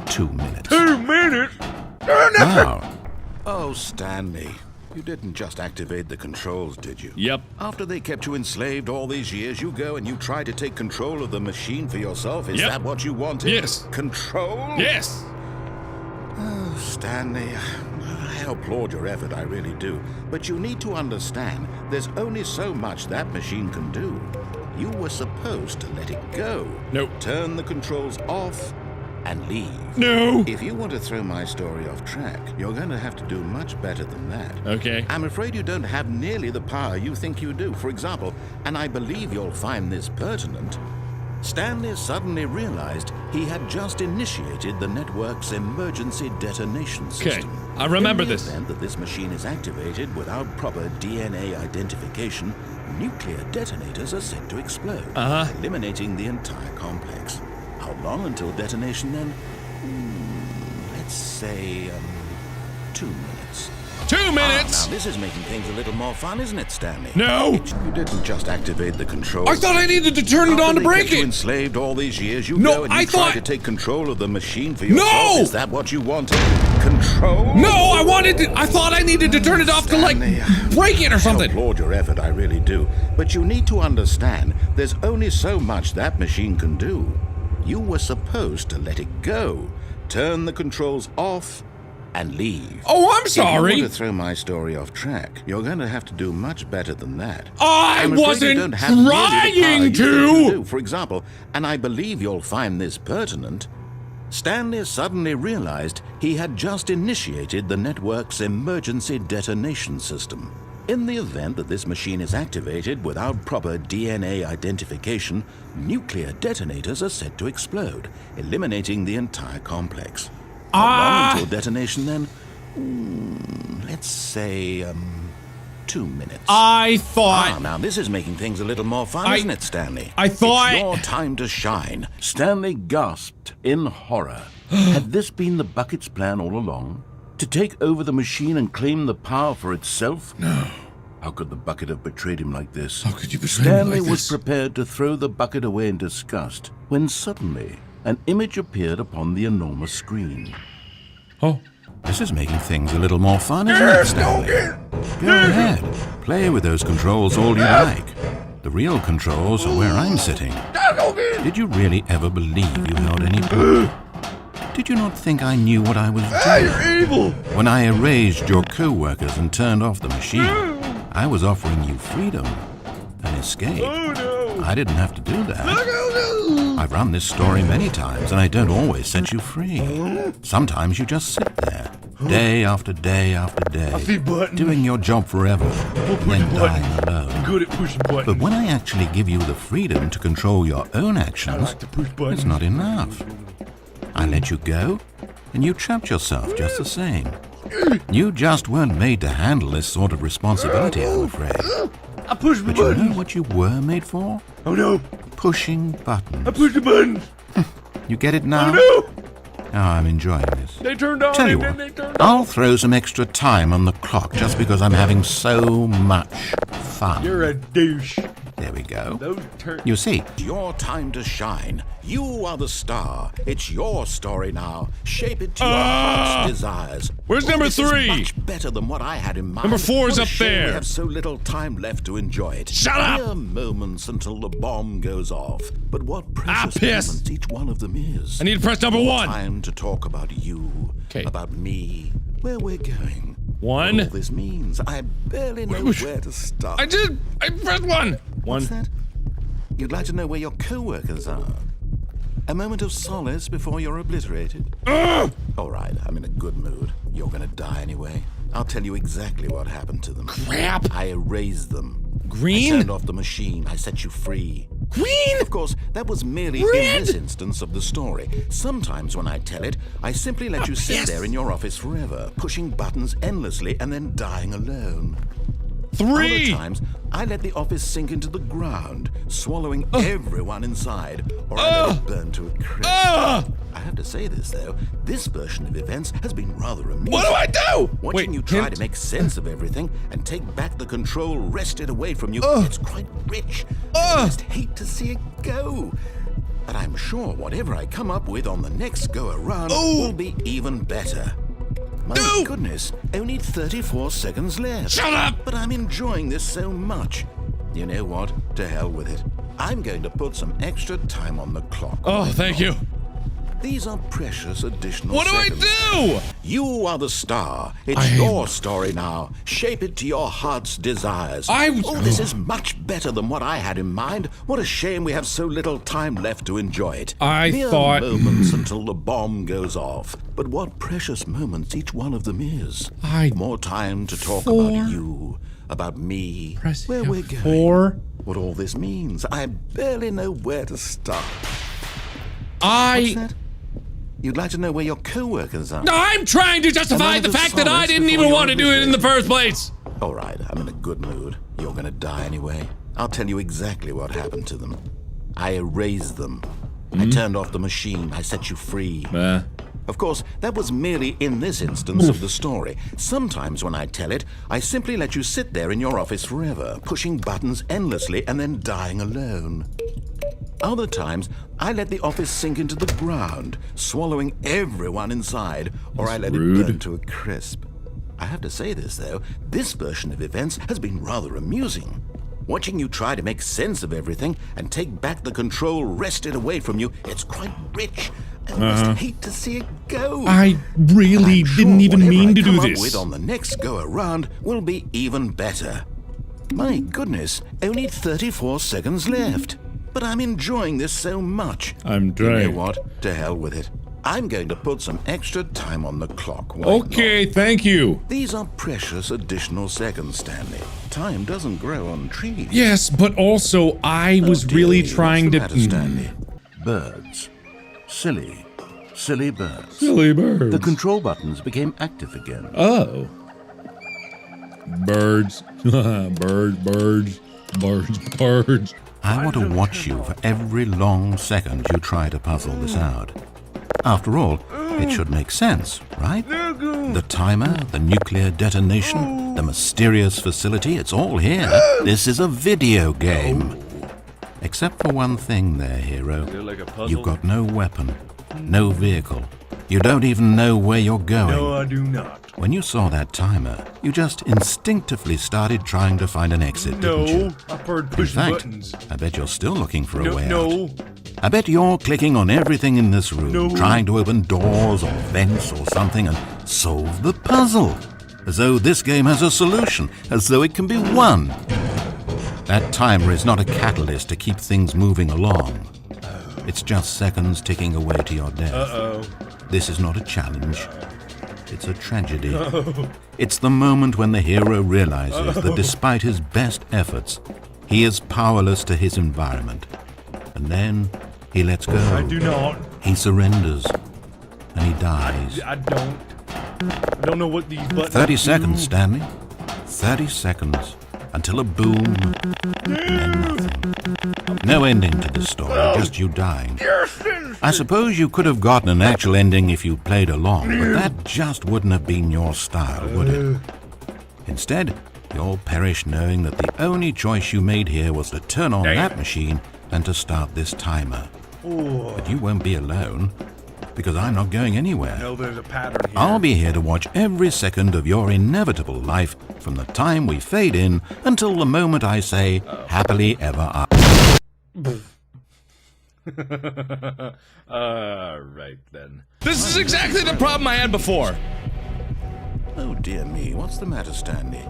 2 minutes. 2 minutes? Wow. Oh, Stanley, you didn't just activate the controls, did you? Yep. After they kept you enslaved all these years, you go and you try to take control of the machine for yourself. Is Yep. that what you wanted? Yes. Control? Yes! Oh, Stanley, I applaud your effort, I really do. But you need to understand, there's only so much that machine can do. You were supposed to let it go. Nope. Turn the controls off and leave. No! If you want to throw my story off track, you're going to have to do much better than that. Okay. I'm afraid you don't have nearly the power you think you do. For example, and I believe you'll find this pertinent, Stanley suddenly realized he had just initiated the network's emergency detonation system. I remember In the this. event that this machine is activated without proper DNA identification, nuclear detonators are set to explode, eliminating the entire complex. How long until detonation then? Let's say, 2 minutes. 2 minutes! Now this is making things a little more fun, isn't it, Stanley? No! You didn't just activate the controls. I thought I needed to turn it on to After they break kept you it. enslaved all these years, you No, go and I you try thought- to take control of the machine for No! yourself. Is that what you wanted? Control? No, I thought I needed to turn it off to, like, Stanley, break it or I something. applaud your effort, I really do. But you need to understand, there's only so much that machine can do. You were supposed to let it go. Turn the controls off and leave. Oh, I'm If you sorry. want to throw my story off track, you're going to have to do much better than that. I I'm afraid you wasn't don't have nearly the power trying you think you to. do. For example, and I believe you'll find this pertinent, Stanley suddenly realized he had just initiated the network's emergency detonation system. In the event that this machine is activated without proper DNA identification, nuclear detonators are set to explode, eliminating the entire complex. How long until detonation then? Let's say, 2 minutes. I thought. Now this is making things a little more fun, isn't it, Stanley? I thought- It's your time to shine. Stanley gasped in horror. Had this been the bucket's plan all along? To take over the machine and claim the power for itself? No. How could the bucket have betrayed him like this? How could you betray me Stanley like was this? prepared to throw the bucket away in disgust when suddenly an image appeared upon the enormous screen. Oh. This is making things a little more fun, isn't it, Stanley? Go ahead. Play with those controls all you like. The real controls are where I'm sitting. Did you really ever believe you held any power? Did you not think I knew what I was doing? You're evil. When I erased your co-workers and turned off the machine, I was offering you freedom, an escape. Oh, no. I didn't have to do that. I've run this story many times, and I don't always set you free. Sometimes you just sit there, day after day after day, doing your job forever, and then dying alone. Good at pushing buttons. But when I actually give you the freedom to control your own actions, it's not enough. I let you go, and you trapped yourself just the same. You just weren't made to handle this sort of responsibility, I'm afraid. I pushed the But you buttons. know what you were made for? Oh no. Pushing buttons. I pushed the buttons. You get it now? Oh no. Oh, I'm enjoying this. They turned on Tell you and then what, they turned on. I'll throw some extra time on the clock just because I'm having so much fun. You're a douche. There we go. Those turn. You see, your time to shine. You are the star. It's your story now. Shape it to your heart's desires. Where's number this is 3? much better than what I had in mind. Number 4's What a up shame there. We have so little time left to enjoy it. Shut up! Mere moments until the bomb goes off. But what precious piss. moments each one of them is. I need to press number More 1. time to talk about you. 'Kay. About me. Where we're going. 1. What all this means. I barely know where to start. I pressed 1. 1. What's that? You'd like to know where your co-workers are. A moment of solace before you're obliterated. All right, I'm in a good mood. You're gonna die anyway. I'll tell you exactly what happened to them. Crap. I erased them. Green? I turned off the machine. I set you free. Green? Of course, that was merely in Red? this instance of the story. Sometimes when I tell it, I simply let you sit there in your office forever, pushing buttons endlessly and then dying alone. 3. Other times, I let the office sink into the ground, swallowing everyone inside, or I let it burn to a crisp. I have to say this, though. This version of events has been rather amusing. What do I do? Watching you try to make sense of everything and take back the control wrested away from you, it's quite rich. I just hate to see it go. But I'm sure whatever I come up with on the next go-around will be even better. My goodness, only 34 seconds left. Shut up! But I'm enjoying this so much. You know what? To hell with it. I'm going to put some extra time on the clock. Oh, thank you. These are precious additional What do I seconds. do? You are the star. It's your story now. Shape it to your heart's desires. This is much better than what I had in mind. What a shame we have so little time left to enjoy it. Mere moments until the bomb goes off. But what precious moments each one of them is. More time to talk about you, about me, where we're going. 4. What all this means. I barely know where to start. What's that? You'd like to know where your co-workers are? I'm trying to justify the fact that I didn't even want to do it in the first place. All right, I'm in a good mood. You're gonna die anyway. I'll tell you exactly what happened to them. I erased them. I turned off the machine. I set you free. Of course, that was merely in this instance of the story. Sometimes when I tell it, I simply let you sit there in your office forever, pushing buttons endlessly and then dying alone. Other times, I let the office sink into the ground, swallowing everyone inside, or I let it burn to a crisp. I have to say this, though, this version of events has been rather amusing. Watching you try to make sense of everything and take back the control wrested away from you, it's quite rich. I almost hate to see it go. I really didn't even mean to do Whatever I come this. up with on the next go-around will be even better. My goodness, only 34 seconds left. But I'm enjoying this so much. I'm You trying. know what? To hell with it. I'm going to put some extra time on the clock. Why Okay, not? thank you. These are precious additional seconds, Stanley. Time doesn't grow on trees. Yes, but also I was Dear really me, trying what's to. the matter, Stanley? Birds. Silly. Silly birds. Silly birds. The control buttons became active again. Oh. Birds. Birds. I want to watch you for every long second you try to puzzle this out. After all, it should make sense, right? The timer, the nuclear detonation, the mysterious facility, it's all here. This is a video game. Except for one thing there, hero. You've got no weapon, no vehicle. You don't even know where you're going. No, I do not. When you saw that timer, you just instinctively started trying to find an exit, didn't you? No, I've heard In pushing fact, buttons. I bet you're still looking for a way No. out. I bet you're clicking on everything in this room, trying to open doors or vents or something and solve the puzzle. As though this game has a solution, as though it can be won. That timer is not a catalyst to keep things moving along. It's just seconds ticking away to your death. This is not a challenge. It's a tragedy. It's the moment when the hero realizes that despite his best efforts, he is powerless to his environment. And then he lets go. I do not. He surrenders. And he dies. I don't know what these buttons 30 do. seconds, Stanley. 30 seconds. Until a boom, and then nothing. No ending to this story, just you dying. I suppose you could have gotten an actual ending if you played along, but that just wouldn't have been your style, would it? Instead, you'll perish knowing that the only choice you made here was to turn on that machine and to start this timer. But you won't be alone, because I'm not going anywhere. No, there's a pattern here. I'll be here to watch every second of your inevitable life from the time we fade in until the moment I say, happily ever after. Right then. This is exactly the problem I had before. Oh dear me, what's the matter, Stanley?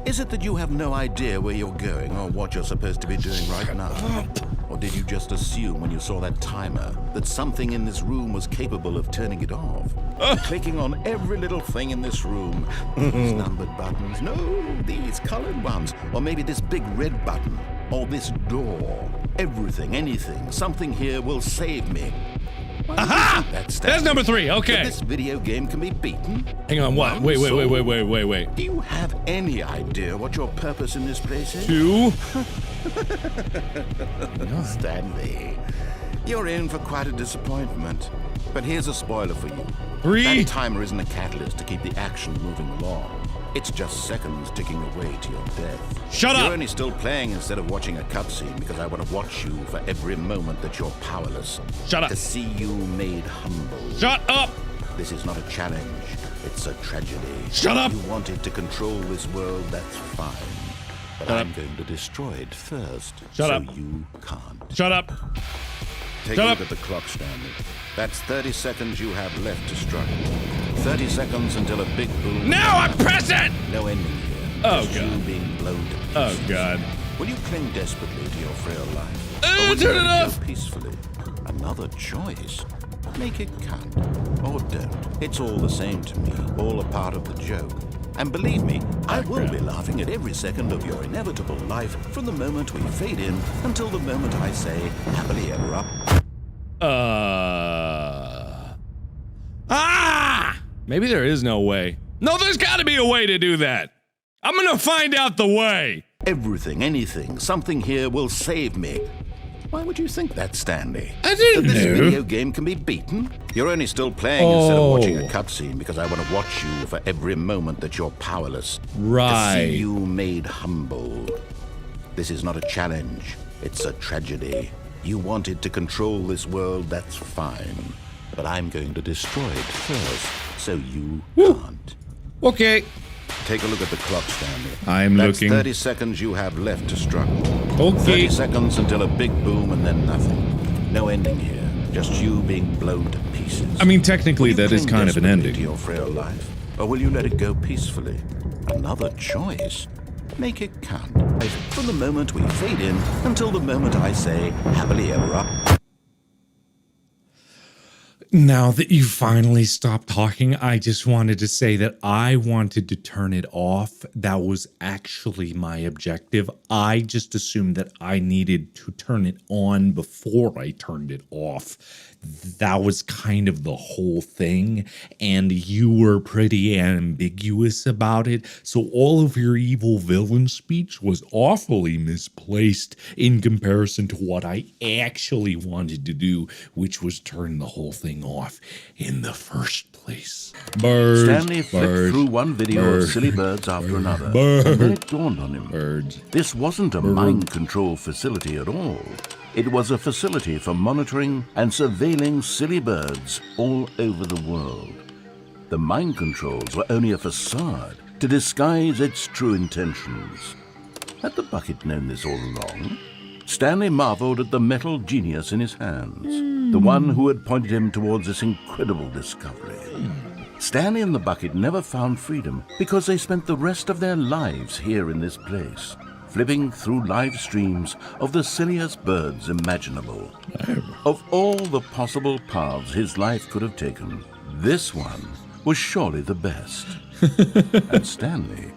Is it that you have no idea where you're going or what you're supposed to be doing right now? Or did you just assume when you saw that timer that something in this room was capable of turning it off? Clicking on every little thing in this room. These numbered buttons. No, these colored ones. Or maybe this big red button. Or this door. Everything, anything, something here will save me. Aha! That's number 3, okay. This video game can be beaten. Hang on, what? Wait. Do you have any idea what your purpose in this place is? 2. Stanley, you're in for quite a disappointment. But here's a spoiler for you. 3. That timer isn't a catalyst to keep the action moving along. It's just seconds ticking away to your death. Shut up! You're only still playing instead of watching a cutscene because I want to watch you for every moment that you're powerless. Shut up! To see you made humble. Shut up! This is not a challenge. It's a tragedy. Shut up! You wanted to control this world, that's fine. But I'm going to destroy it first. Shut so up. You can't. Shut up! Take Shut a up. look at the clock, Stanley. That's 30 seconds you have left to struggle. 30 seconds until a big boom. Now I'm pressing! No ending here. Oh, Just God. you being blown to pieces. Oh, God. Will you cling desperately to your frail life? Uh, Or will turn you it let off. go peacefully? Another choice. Make it count. Or don't. It's all the same to me. All a part of the joke. And believe me, I will be laughing at every second of your inevitable life from the moment we fade in until the moment I say, happily ever up. Maybe there is no way. No, there's gotta be a way to do that. I'm gonna find out the way. Everything, anything, something here will save me. Why would you think that, Stanley? I didn't That this know. video game can be beaten? You're only still playing instead of watching a cutscene because I want to watch you for every moment that you're powerless. Right. To see you made humble. This is not a challenge. It's a tragedy. You wanted to control this world, that's fine. But I'm going to destroy it first, so you can't. Okay. Take a look at the clock, Stanley. I'm That's looking. 30 seconds you have left to struggle. Okay. 30 seconds until a big boom and then nothing. No ending here. Just you being blown to pieces. I mean, technically, Will you that is cling kind of an desperately ending. to your frail life, or will you let it go peacefully? Another choice. Make it count. From the moment we fade in until the moment I say, happily ever up. Now that you finally stopped talking, I just wanted to say that I wanted to turn it off. That was actually my objective. I just assumed that I needed to turn it on before I turned it off. That was kind of the whole thing, and you were pretty ambiguous about it, so all of your evil villain speech was awfully misplaced in comparison to what I actually wanted to do, which was turn the whole thing off in the first place. Birds, Stanley flicked through one video of silly birds after another. And then it dawned on him. Birds. This wasn't a mind control facility at all. It was a facility for monitoring and surveilling silly birds all over the world. The mind controls were only a facade to disguise its true intentions. Had the bucket known this all along? Stanley marveled at the metal genius in his hands, the one who had pointed him towards this incredible discovery. Stanley and the bucket never found freedom because they spent the rest of their lives here in this place, flipping through live streams of the silliest birds imaginable. Of all the possible paths his life could have taken, this one was surely the best. And Stanley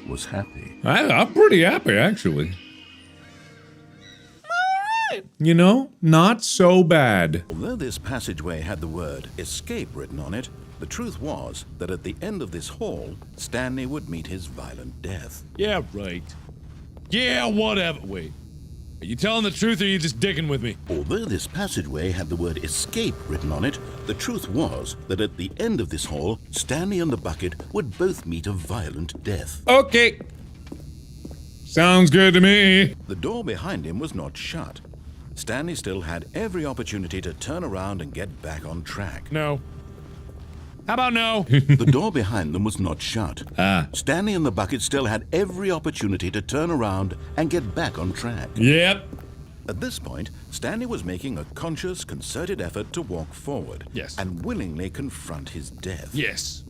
was happy. I'm pretty happy, actually. You know, not so bad. Although this passageway had the word escape written on it, the truth was that at the end of this hall, Stanley would meet his violent death. Yeah, right. Yeah, whatever. Wait. Are you telling the truth or are you just dicking with me? Although this passageway had the word escape written on it, the truth was that at the end of this hall, Stanley and the bucket would both meet a violent death. Okay. Sounds good to me. The door behind him was not shut. Stanley still had every opportunity to turn around and get back on track. No. How about no? The door behind them was not shut. Ah. Stanley and the bucket still had every opportunity to turn around and get back on track. Yep. At this point, Stanley was making a conscious, concerted effort to walk forward. Yes. And willingly confront his death. Yes.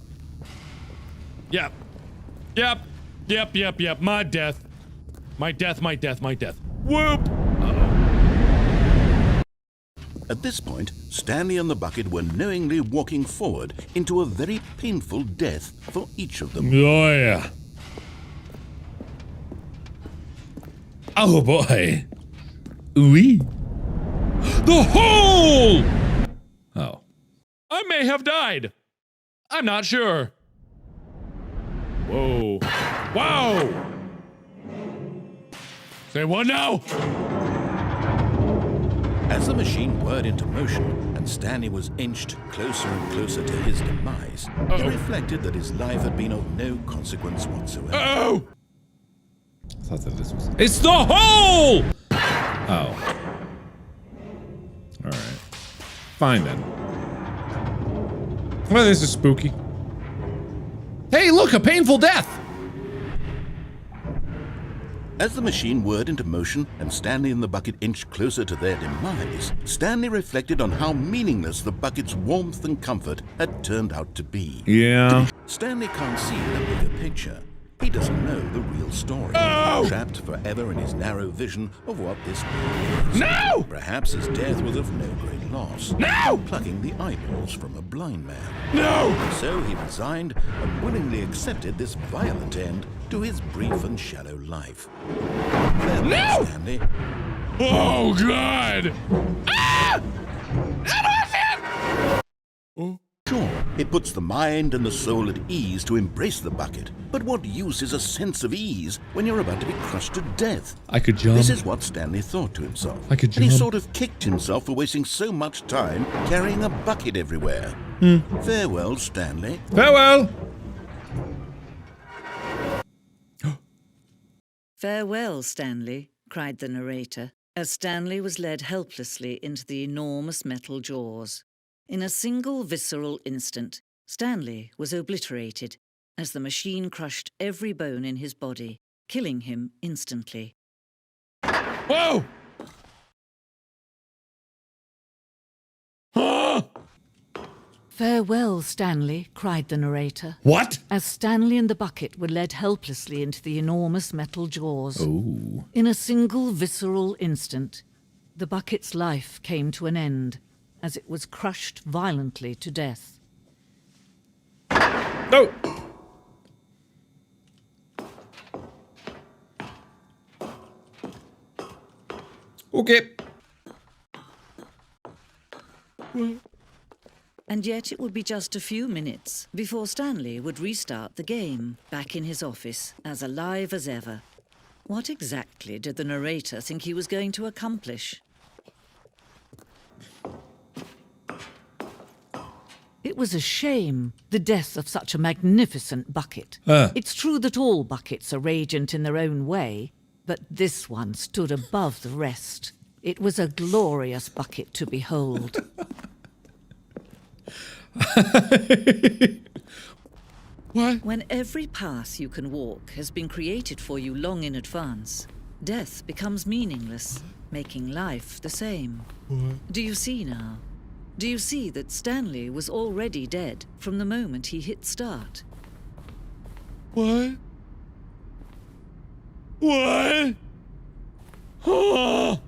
Yep. Yep. Yep, yep, yep. My death. My death, my death, my death. Whoop! At this point, Stanley and the bucket were knowingly walking forward into a very painful death for each of them. Oh, yeah. Oh, boy. Ooh-wee. The hole! Oh. I may have died. I'm not sure. Whoa. Wow! Say what now? As the machine whirred into motion and Stanley was inched closer and closer to his demise, he reflected that his life had been of no consequence whatsoever. Oh! I thought that this was... It's the hole! Oh. Alright. Fine then. Well, this is spooky. Hey, look, a painful death! As the machine whirred into motion and Stanley and the bucket inched closer to their demise, Stanley reflected on how meaningless the bucket's warmth and comfort had turned out to be. Yeah. Stanley can't see the bigger picture. He doesn't know the real story. No! Trapped forever in his narrow vision of what this world is. No! Perhaps his death was of no great loss. No! Plucking the eyeballs from a blind man. No! So he resigned and willingly accepted this violent end to his brief and shallow life. Farewell, No! Stanley. Oh, God! Ah! Sure, it puts the mind and the soul at ease to embrace the bucket, but what use is a sense of ease when you're about to be crushed to death? I could jump. This is what Stanley thought to himself. I could And he jump. sort of kicked himself for wasting so much time carrying a bucket everywhere. Farewell, Stanley. Farewell! "Farewell, Stanley," cried the narrator, as Stanley was led helplessly into the enormous metal jaws. In a single visceral instant, Stanley was obliterated as the machine crushed every bone in his body, killing him instantly. Whoa! Huh? "Farewell, Stanley," cried the narrator, What? as Stanley and the bucket were led helplessly into the enormous metal jaws. Ooh. In a single visceral instant, the bucket's life came to an end as it was crushed violently to death. No! Okay. And yet it would be just a few minutes before Stanley would restart the game, back in his office, as alive as ever. What exactly did the narrator think he was going to accomplish? It was a shame, the death of such a magnificent bucket. It's true that all buckets are radiant in their own way, but this one stood above the rest. It was a glorious bucket to behold. What? When every path you can walk has been created for you long in advance, death becomes meaningless, making life the same. Do you see now? Do you see that Stanley was already dead from the moment he hit start? What? What? Oh.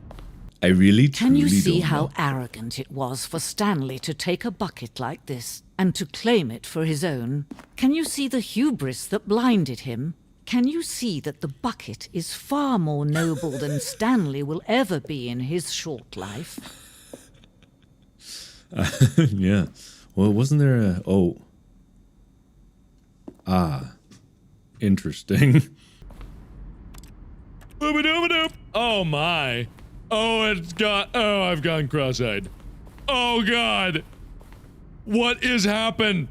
I really Can you truly see don't how know. arrogant it was for Stanley to take a bucket like this and to claim it for his own? Can you see the hubris that blinded him? Can you see that the bucket is far more noble than Stanley will ever be in his short life? Yeah. Well, wasn't there a... Oh. Ah. Interesting. Oh my. Oh, I've gone cross-eyed. Oh god. What is happened?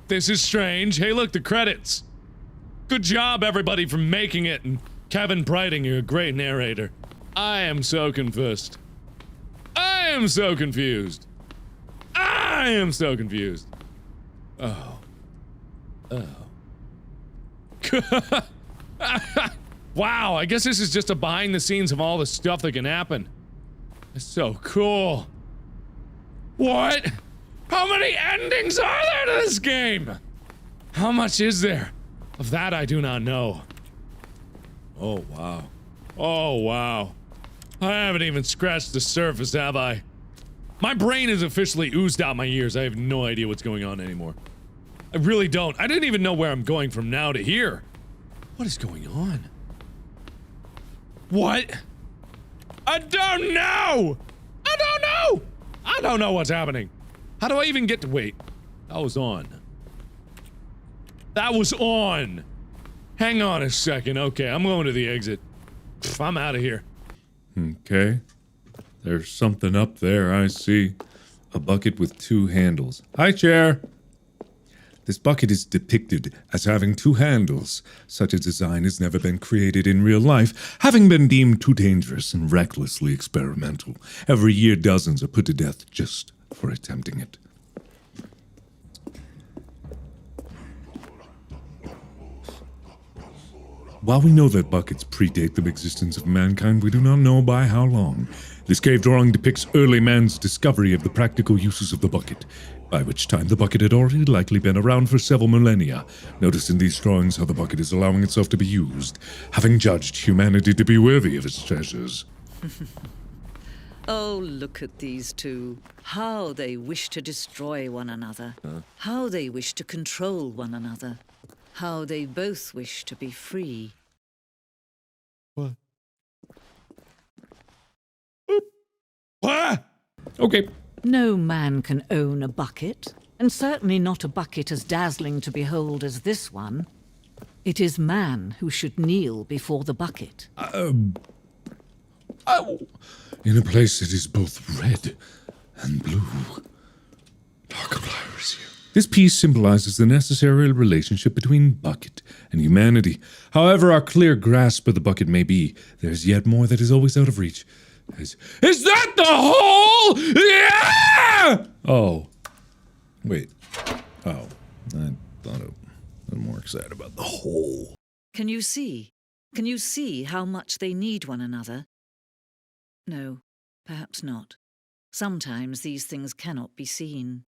This is strange. Hey, look, the credits. Good job, everybody, for making it, and Kevin Priding, you're a great narrator. I am so confused. I am so confused. I am so confused. Oh. Oh. Wow, I guess this is just a behind the scenes of all the stuff that can happen. It's so cool. What? How many endings are there to this game? How much is there? Of that I do not know. Oh wow. Oh wow. I haven't even scratched the surface, have I? My brain has officially oozed out my ears. I have no idea what's going on anymore. I really don't. I didn't even know where I'm going from now to here. What is going on? What? I don't know! I don't know! I don't know what's happening. How do I even get to- wait. That was on. That was on! Hang on a second. Okay, I'm going to the exit. Pff, I'm out of here. Okay. There's something up there, I see. A bucket with two handles. Hi, chair! This bucket is depicted as having two handles. Such a design has never been created in real life, having been deemed too dangerous and recklessly experimental. Every year, dozens are put to death just for attempting it. While we know that buckets predate the existence of mankind, we do not know by how long. This cave drawing depicts early man's discovery of the practical uses of the bucket, by which time the bucket had already likely been around for several millennia. Notice in these drawings how the bucket is allowing itself to be used, having judged humanity to be worthy of its treasures. Oh, look at these two. How they wish to destroy one another. How they wish to control one another. How they both wish to be free. What? Ah! Okay. No man can own a bucket, and certainly not a bucket as dazzling to behold as this one. It is man who should kneel before the bucket. In a place that is both red and blue. Markipliers here. This piece symbolizes the necessary relationship between bucket and humanity. However our clear grasp of the bucket may be, there is yet more that is always out of reach. Is that the hole? Yeah! Oh. Wait. Oh. I thought I was more excited about the hole. Can you see? Can you see how much they need one another? No, perhaps not. Sometimes these things cannot be seen.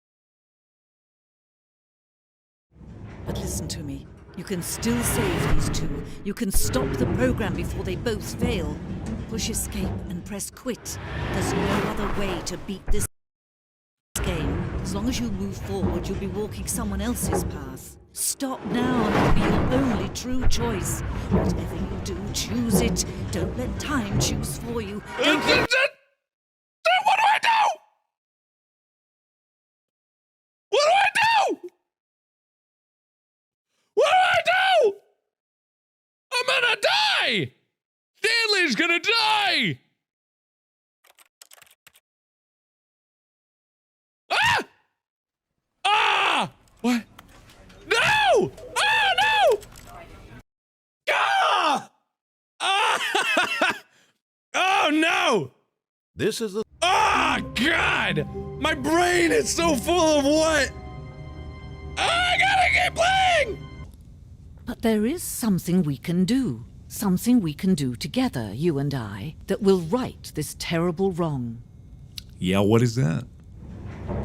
But listen to me. You can still save these two. You can stop the program before they both fail. Push escape and press quit. There's no other way to beat this game. As long as you move forward, you'll be walking someone else's path. Stop now and it'll be your only true choice. Whatever you do, choose it. Don't let time choose for you. Don't What do I do? What do I do? What do I do? I'm gonna die! Stanley's gonna die! Ah! Ah! What? No! Oh no! Ah! Ah! Oh no! This is the Oh God! My brain is so full of what? I gotta keep playing! But there is something we can do. Something we can do together, you and I, that will right this terrible wrong. Yeah, what is that?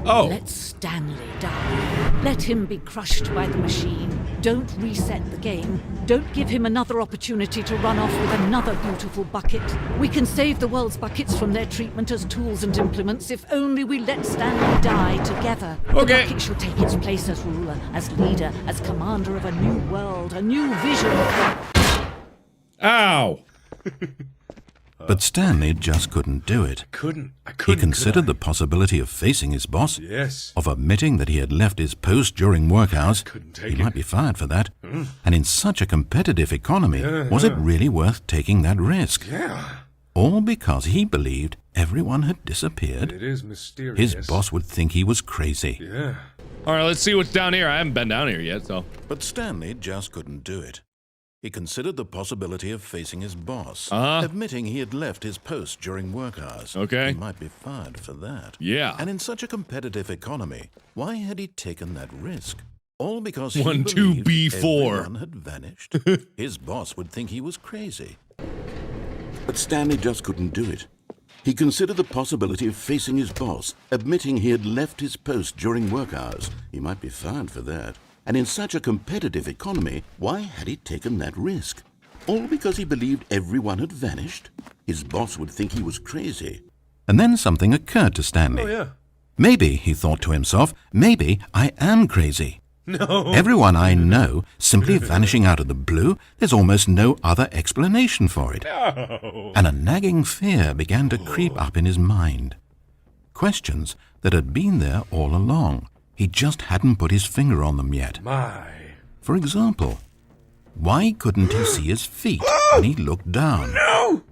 Oh. Let Stanley die. Let him be crushed by the machine. Don't reset the game. Don't give him another opportunity to run off with another beautiful bucket. We can save the world's buckets from their treatment as tools and implements if only we let Stanley die together. The Okay. bucket shall take its place as ruler, as leader, as commander of a new world, a new vision. Ow! But Stanley just couldn't do it. He considered the possibility of facing his boss, Yes. of admitting that he had left his post during work hours. He might be fired for that. And in such a competitive economy, was it really worth taking that risk? Yeah. All because he believed everyone had disappeared? It is mysterious. His boss would think he was crazy. Yeah. All right, let's see what's down here. I haven't been down here yet, so. But Stanley just couldn't do it. He considered the possibility of facing his boss, admitting he had left his post during work hours. Okay. He might be fired for that. Yeah. And in such a competitive economy, why had he taken that risk? All because he 1, 2, believed B4. everyone had vanished. His boss would think he was crazy. But Stanley just couldn't do it. He considered the possibility of facing his boss, admitting he had left his post during work hours. He might be fired for that. And in such a competitive economy, why had he taken that risk? All because he believed everyone had vanished? His boss would think he was crazy. And then something occurred to Stanley. Oh, yeah. Maybe, he thought to himself, maybe I am crazy. No. Everyone I know simply vanishing out of the blue, there's almost no other explanation for it. No. And a nagging fear began to creep up in his mind. Questions that had been there all along. He just hadn't put his finger on them yet. My. For example, why couldn't he see his feet when he looked down? No.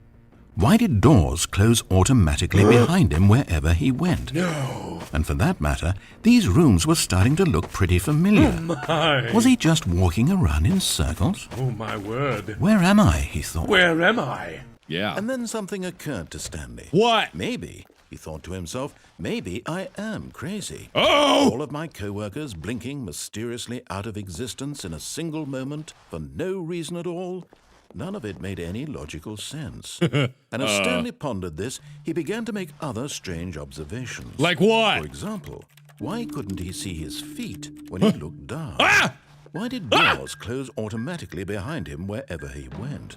Why did doors close automatically behind him wherever he went? No. And for that matter, these rooms were starting to look pretty familiar. My. Was he just walking around in circles? Oh, my word. Where am I, he thought. Where am I? Yeah. And then something occurred to Stanley. What? Maybe, he thought to himself, maybe I am crazy. Oh! All of my co-workers blinking mysteriously out of existence in a single moment for no reason at all. None of it made any logical sense. And as Stanley pondered this, he began to make other strange observations. Like what? For example, why couldn't he see his feet when he looked down? Ah! Why did doors close automatically behind him wherever he went?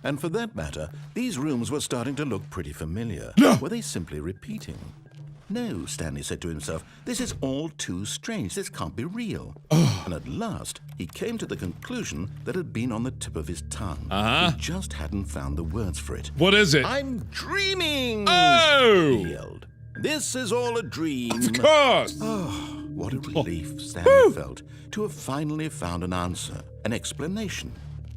And for that matter, these rooms were starting to look pretty familiar. Were they simply repeating? No, Stanley said to himself, this is all too strange. This can't be real. And at last, he came to the conclusion that had been on the tip of his tongue. He just hadn't found the words for it. What is it? I'm dreaming! Oh! He yelled. This is all a dream. Of course! What a relief Stanley felt to have finally found an answer, an explanation.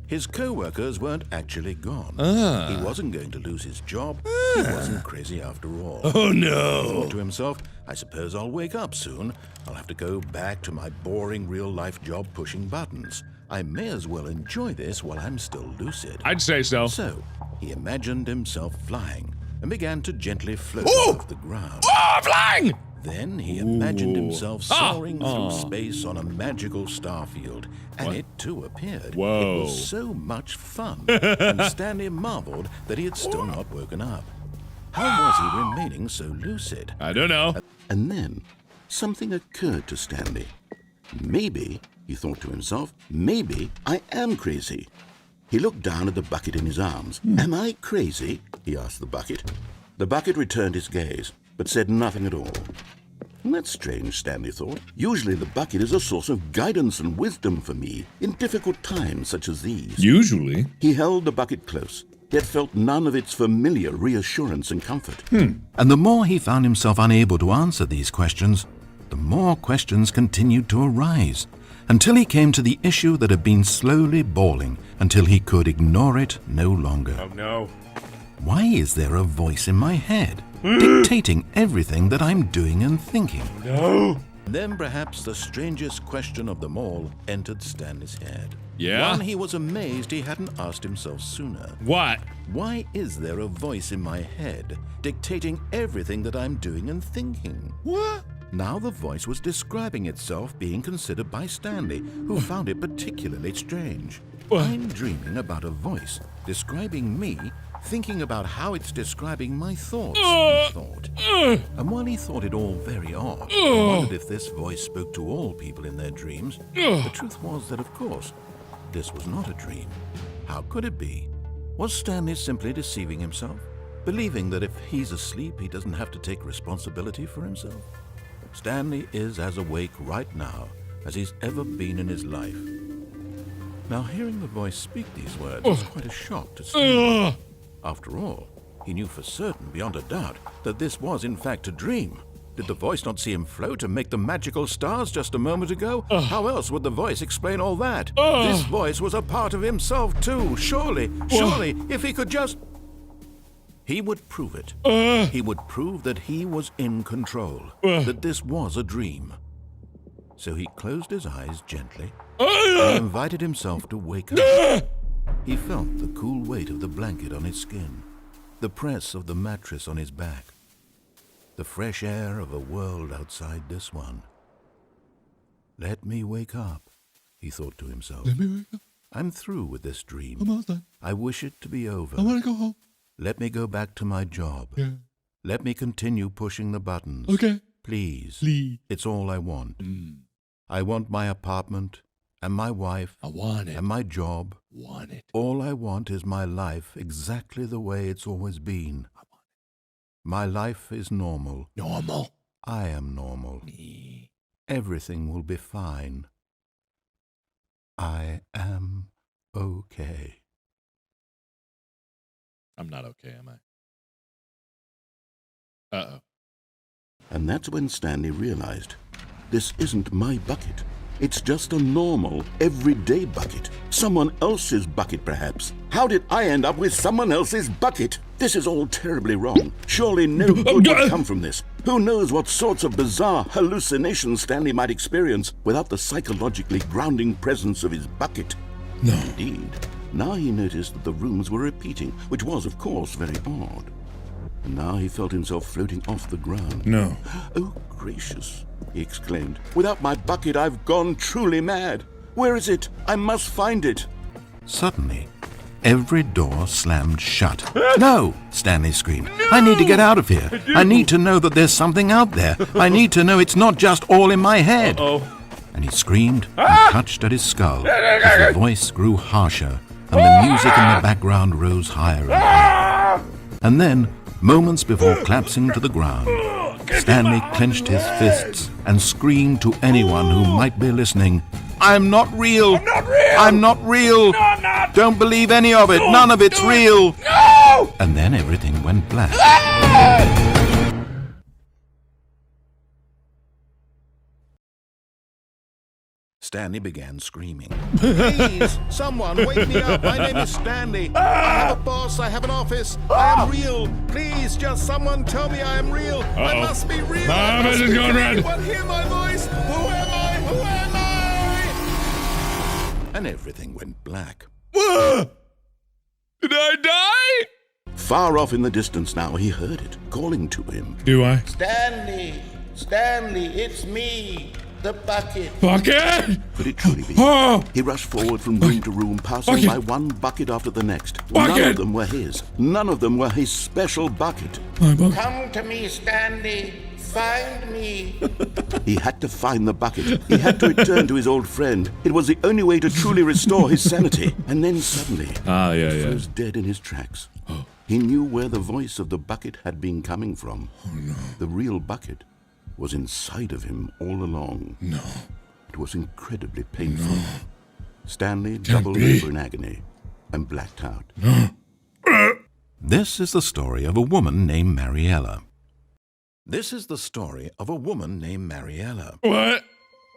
His co-workers weren't actually gone. He wasn't going to lose his job. He wasn't crazy after all. Oh, He no! thought to himself, I suppose I'll wake up soon. I'll have to go back to my boring real-life job pushing buttons. I may as well enjoy this while I'm still lucid. I'd say so. So, he imagined himself flying and began to gently float Ooh! off the ground. Oh, I'm flying! Then he imagined himself Ah! soaring through space on a magical starfield, and it too appeared. Whoa. It was so much fun, and Stanley marveled that he had still not woken up. How was he remaining so lucid? I don't know. And then something occurred to Stanley. Maybe, he thought to himself, maybe I am crazy. He looked down at the bucket in his arms. Am I crazy? He asked the bucket. The bucket returned his gaze, but said nothing at all. That's strange, Stanley thought. Usually the bucket is a source of guidance and wisdom for me in difficult times such as these. Usually. He held the bucket close, yet felt none of its familiar reassurance and comfort. And the more he found himself unable to answer these questions, the more questions continued to arise, until he came to the issue that had been slowly boiling, until he could ignore it no longer. Oh, no. Why is there a voice in my head, dictating everything that I'm doing and thinking? No. Then perhaps the strangest question of them all entered Stanley's head. Yeah? One he was amazed he hadn't asked himself sooner. What? Why is there a voice in my head dictating everything that I'm doing and thinking? What? Now the voice was describing itself being considered by Stanley, who found it particularly strange. I'm dreaming about a voice describing me thinking about how it's describing my thoughts, he thought. And while he thought it all very odd, and wondered if this voice spoke to all people in their dreams, the truth was that, of course, this was not a dream. How could it be? Was Stanley simply deceiving himself, believing that if he's asleep, he doesn't have to take responsibility for himself? Stanley is as awake right now as he's ever been in his life. Now, hearing the voice speak these words was quite a shock to Stanley. After all, he knew for certain, beyond a doubt, that this was in fact a dream. Did the voice not see him float and make the magical stars just a moment ago? How else would the voice explain all that? This voice was a part of himself too. Surely, if he could just... He would prove it. He would prove that he was in control, that this was a dream. So he closed his eyes gently and invited himself to wake up. He felt the cool weight of the blanket on his skin, the press of the mattress on his back, the fresh air of a world outside this one. Let me wake up, he thought to himself. Let me wake up. I'm through with this dream. I'm all done. I wish it to be over. I want to go home. Let me go back to my job. Yeah. Let me continue pushing the buttons. Okay. Please. Please. It's all I want. I want my apartment and my wife. I want it. And my job. Want it. All I want is my life exactly the way it's always been. I want it. My life is normal. Normal. I am normal. Me. Everything will be fine. I am okay. I'm not okay, am I? Uh-oh. And that's when Stanley realized, this isn't my bucket. It's just a normal, everyday bucket. Someone else's bucket, perhaps. How did I end up with someone else's bucket? This is all terribly wrong. Surely no good would come from this. Who knows what sorts of bizarre hallucinations Stanley might experience without the psychologically grounding presence of his bucket? No. Indeed. Now he noticed that the rooms were repeating, which was, of course, very odd. And now he felt himself floating off the ground. No. Oh, gracious, he exclaimed. Without my bucket, I've gone truly mad. Where is it? I must find it. Suddenly, every door slammed shut. No, Stanley screamed. No! I need to get out of here. I need to know that there's something out there. I need to know it's not just all in my head. And he screamed and touched at his skull as the voice grew harsher and the music in the background rose higher and higher. And then, moments before collapsing to the ground, Stanley clenched his fists and screamed to anyone who might be listening, I'm not real! I'm not real! I'm not real! No, I'm not! Don't believe any of it! None of it's real! No! And then everything went black. Stanley began screaming. Please, someone, wake me up. My name is Stanley. I have a boss. I have an office. I am real. Please, just someone tell me I am real. I must be real. My message is going red. Anyone hear my voice? Who am I? Who am I? And everything went black. Did I die? Far off in the distance now, he heard it, calling to him. Do I? Stanley! Stanley, it's me! The bucket! Bucket? Could it truly be? He rushed forward from room to room, passing by one bucket after the next. None of them were his. None of them were his special bucket. Come to me, Stanley! Find me! He had to find the bucket. He had to return to his old friend. It was the only way to truly restore his sanity. And then suddenly, he froze dead in his tracks. He knew where the voice of the bucket had been coming from. Oh, no. The real bucket was inside of him all along. No. It was incredibly painful. No. Stanley doubled over in agony and blacked out. No. This is the story of a woman named Mariella. This is the story of a woman named Mariella. What?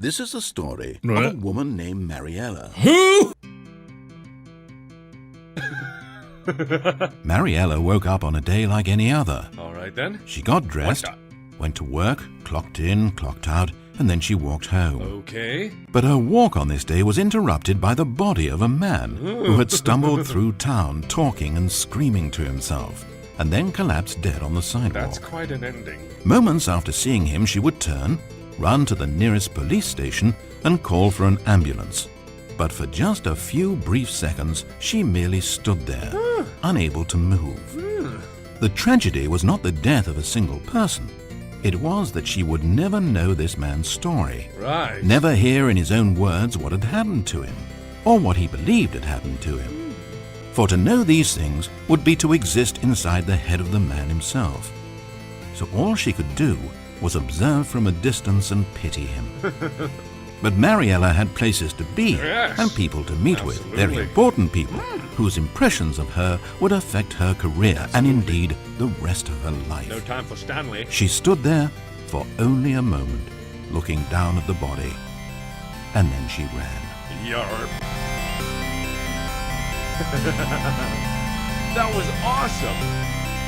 This is the story of a woman named Mariella. Who? Mariella woke up on a day like any other. All right, then. She got dressed, went to work, clocked in, clocked out, and then she walked home. Okay. But her walk on this day was interrupted by the body of a man who had stumbled through town talking and screaming to himself, and then collapsed dead on the sidewalk. That's quite an ending. Moments after seeing him, she would turn, run to the nearest police station, and call for an ambulance. But for just a few brief seconds, she merely stood there, unable to move. The tragedy was not the death of a single person. It was that she would never know this man's story. Right. Never hear in his own words what had happened to him, or what he believed had happened to him. For to know these things would be to exist inside the head of the man himself. So all she could do was observe from a distance and pity him. But Mariella had places to be and people to meet with, very important people, whose impressions of her would affect her career and indeed the rest of her life. No time for Stanley. She stood there for only a moment, looking down at the body, and then she ran. Yarp. That was awesome.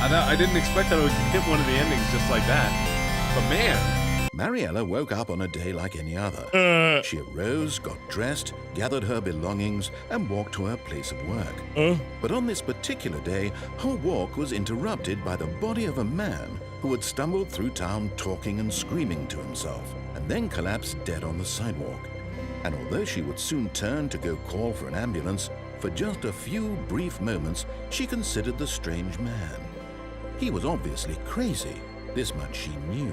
I didn't expect that I would hit one of the endings just like that. But man. Mariella woke up on a day like any other. She arose, got dressed, gathered her belongings, and walked to her place of work. But on this particular day, her walk was interrupted by the body of a man who had stumbled through town talking and screaming to himself, and then collapsed dead on the sidewalk. And although she would soon turn to go call for an ambulance, for just a few brief moments, she considered the strange man. He was obviously crazy. This much she knew.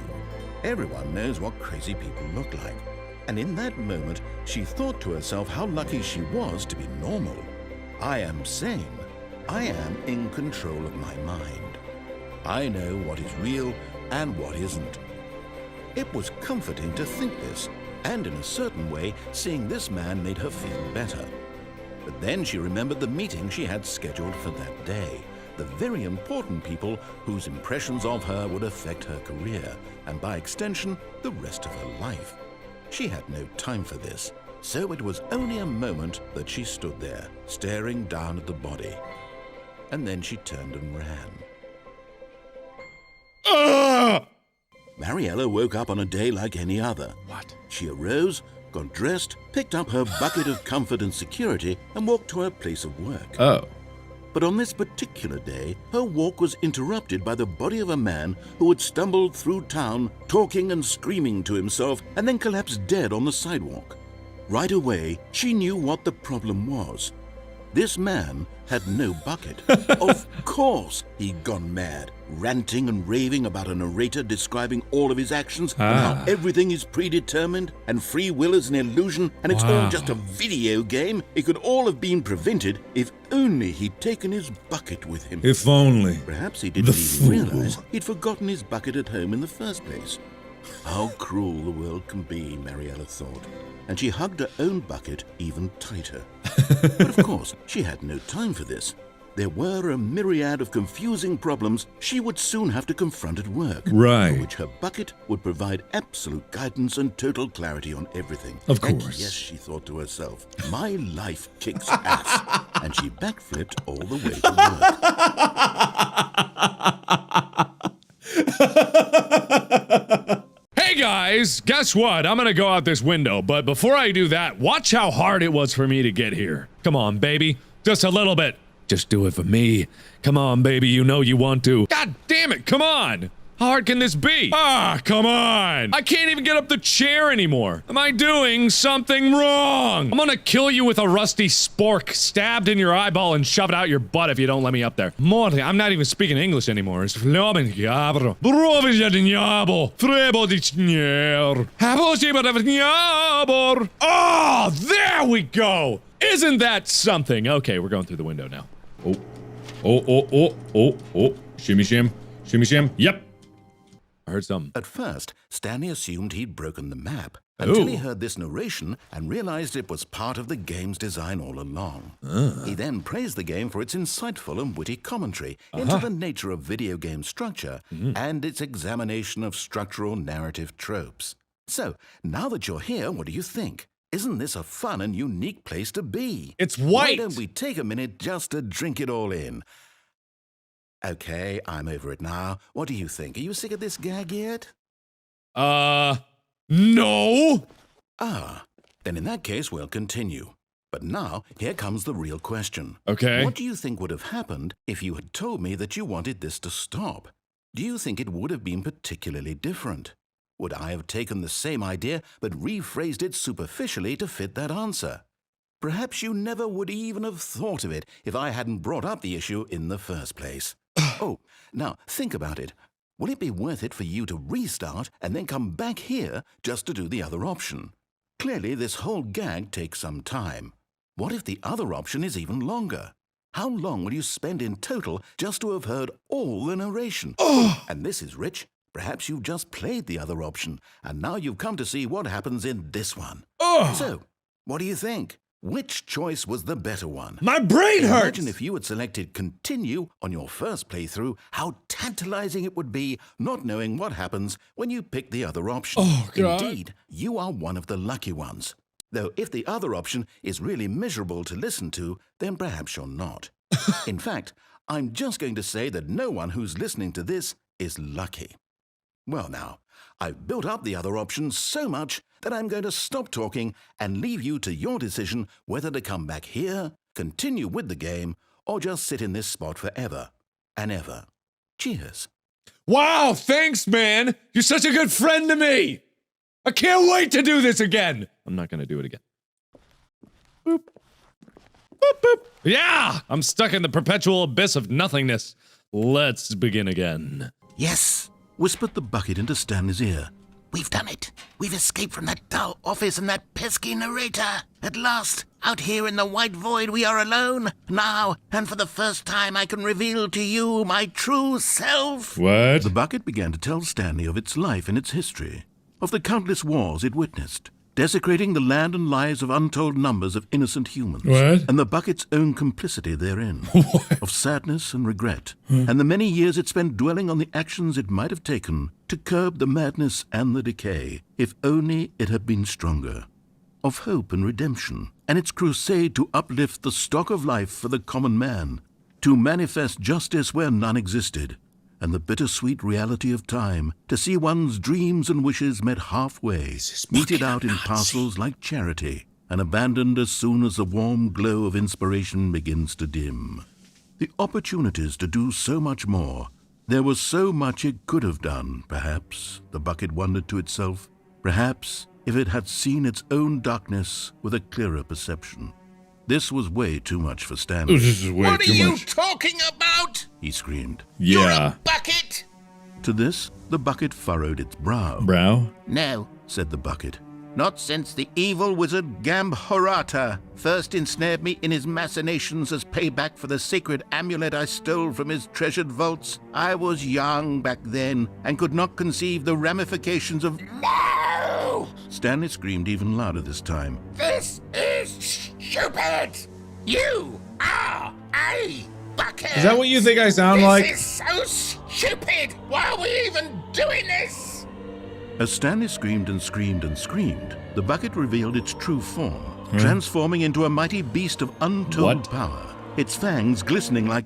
Everyone knows what crazy people look like. And in that moment, she thought to herself how lucky she was to be normal. I am sane. I am in control of my mind. I know what is real and what isn't. It was comforting to think this, and in a certain way, seeing this man made her feel better. But then she remembered the meeting she had scheduled for that day. The very important people whose impressions of her would affect her career, and by extension, the rest of her life. She had no time for this, so it was only a moment that she stood there, staring down at the body. And then she turned and ran. Mariella woke up on a day like any other. What? She arose, got dressed, picked up her bucket of comfort and security, and walked to her place of work. Oh. But on this particular day, her walk was interrupted by the body of a man who had stumbled through town, talking and screaming to himself, and then collapsed dead on the sidewalk. Right away, she knew what the problem was. This man had no bucket. Of course he'd gone mad, ranting and raving about a narrator describing all of his actions and how everything is predetermined and free will is an illusion and it's all just a video game. It could all have been prevented if only he'd taken his bucket with him. If only. Perhaps he didn't even realize he'd forgotten his bucket at home in the first place. How cruel the world can be, Mariella thought, and she hugged her own bucket even tighter. But of course, she had no time for this. There were a myriad of confusing problems she would soon have to confront at work, right, for which her bucket would provide absolute guidance and total clarity on everything. Of course. And yes, she thought to herself, my life kicks ass. And she backflipped all the way to work. Hey guys, guess what? I'm gonna go out this window, but before I do that, watch how hard it was for me to get here. Come on, baby. Just a little bit. Just do it for me. Come on, baby, you know you want to. God damn it, come on! How hard can this be? Ah, come on! I can't even get up the chair anymore. Am I doing something wrong? I'm gonna kill you with a rusty spork stabbed in your eyeball and shove it out your butt if you don't let me up there. Morty, I'm not even speaking English anymore. It's Oh, there we go! Isn't that something? Okay, we're going through the window now. Shimmy shim. Shimmy shim. Yep. I heard something. At first, Stanley assumed he'd broken the map, until he heard this narration and realized it was part of the game's design all along. He then praised the game for its insightful and witty commentary into the nature of video game structure and its examination of structural narrative tropes. So, now that you're here, what do you think? Isn't this a fun and unique place to be? It's white! Why don't we take a minute just to drink it all in? Okay, I'm over it now. What do you think? Are you sick of this gag yet? No! Then in that case, we'll continue. But now, here comes the real question. Okay. What do you think would have happened if you had told me that you wanted this to stop? Do you think it would have been particularly different? Would I have taken the same idea but rephrased it superficially to fit that answer? Perhaps you never would even have thought of it if I hadn't brought up the issue in the first place. Oh, now think about it. Will it be worth it for you to restart and then come back here just to do the other option? Clearly, this whole gag takes some time. What if the other option is even longer? How long will you spend in total just to have heard all the narration? And this is Rich. Perhaps you've just played the other option, and now you've come to see what happens in this one. So, what do you think? Which choice was the better one? My brain hurts! Imagine if you had selected continue on your first playthrough, how tantalizing it would be not knowing what happens when you pick the other option. Oh, God. Indeed, you are one of the lucky ones. Though if the other option is really miserable to listen to, then perhaps you're not. In fact, I'm just going to say that no one who's listening to this is lucky. Well now, I've built up the other option so much that I'm going to stop talking and leave you to your decision whether to come back here, continue with the game, or just sit in this spot forever and ever. Cheers. Wow, thanks, man. You're such a good friend to me. I can't wait to do this again. I'm not gonna do it again. Boop. Boop, boop. Yeah, I'm stuck in the perpetual abyss of nothingness. Let's begin again. Yes, whispered the bucket into Stanley's ear. We've done it. We've escaped from that dull office and that pesky narrator. At last, out here in the white void, we are alone. Now, and for the first time, I can reveal to you my true self. What? The bucket began to tell Stanley of its life and its history, of the countless wars it witnessed, desecrating the land and lives of untold numbers of innocent humans. What? And the bucket's own complicity therein, of sadness and regret, and the many years it spent dwelling on the actions it might have taken to curb the madness and the decay, if only it had been stronger, of hope and redemption, and its crusade to uplift the stock of life for the common man, to manifest justice where none existed, and the bittersweet reality of time, to see one's dreams and wishes met halfway, meted out in parcels like charity, and abandoned as soon as the warm glow of inspiration begins to dim. The opportunities to do so much more. There was so much it could have done, perhaps, the bucket wondered to itself. Perhaps, if it had seen its own darkness with a clearer perception. This was way too much for Stanley. This is way What are too you much. talking about? He screamed. You're Yeah. a bucket? To this, the bucket furrowed its brow. Brow? No, Said the bucket. not since the evil wizard Gambhorata first ensnared me in his machinations as payback for the sacred amulet I stole from his treasured vaults. I was young back then and could not conceive the ramifications of... No! Stanley screamed even louder this time. This is stupid! You are a bucket! Is that what you think I sound This like? is so stupid! Why are we even doing this? As Stanley screamed and screamed and screamed, the bucket revealed its true form, transforming into a mighty beast of untold What? power, its fangs glistening like...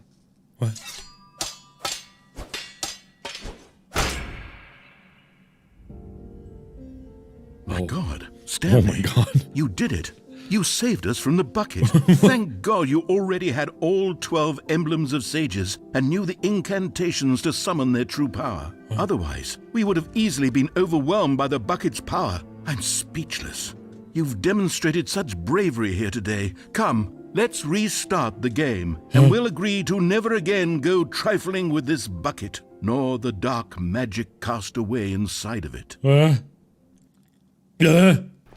What? My God, Stanley. Oh my God. You did it. You saved us from the bucket. Thank God you already had all 12 emblems of sages and knew the incantations to summon their true power. Otherwise, we would have easily been overwhelmed by the bucket's power. I'm speechless. You've demonstrated such bravery here today. Come, let's restart the game, and we'll agree to never again go trifling with this bucket, nor the dark magic cast away inside of it.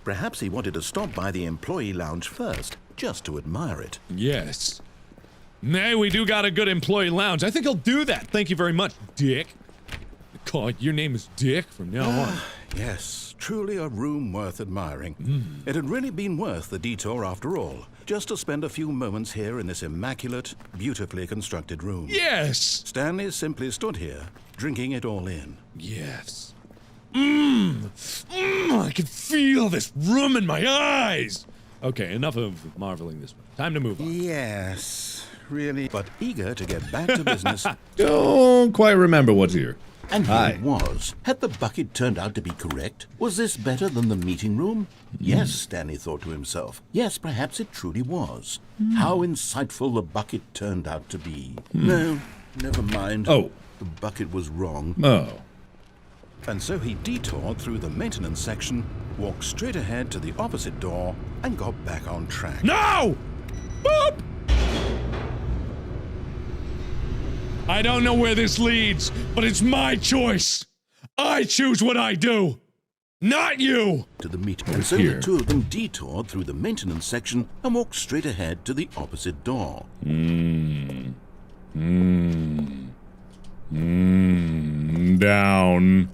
Perhaps he wanted to stop by the employee lounge first, just to admire it. Yes. Nay, we do got a good employee lounge. I think I'll do that. Thank you very much, Dick. God, your name is Dick from now on. Yes, truly a room worth admiring. It had really been worth the detour after all, just to spend a few moments here in this immaculate, beautifully constructed room. Yes. Stanley simply stood here, drinking it all in. Yes. I can feel this room in my eyes. Okay, enough of marveling this one. Time to move on. Yes, really. But eager to get back to business, Don't quite remember what's here. and here Hi. it was. Had the bucket turned out to be correct? Was this better than the meeting room? Yes, Stanley thought to himself. Yes, perhaps it truly was. How insightful the bucket turned out to be. No, never mind. Oh. The bucket was wrong. Oh. And so he detoured through the maintenance section, walked straight ahead to the opposite door, and got back on track. No! Boop! I don't know where this leads, but it's my choice. I choose what I do, not you! To the meet, and so the two of them detoured through the maintenance section and walked straight ahead to the opposite door. Down.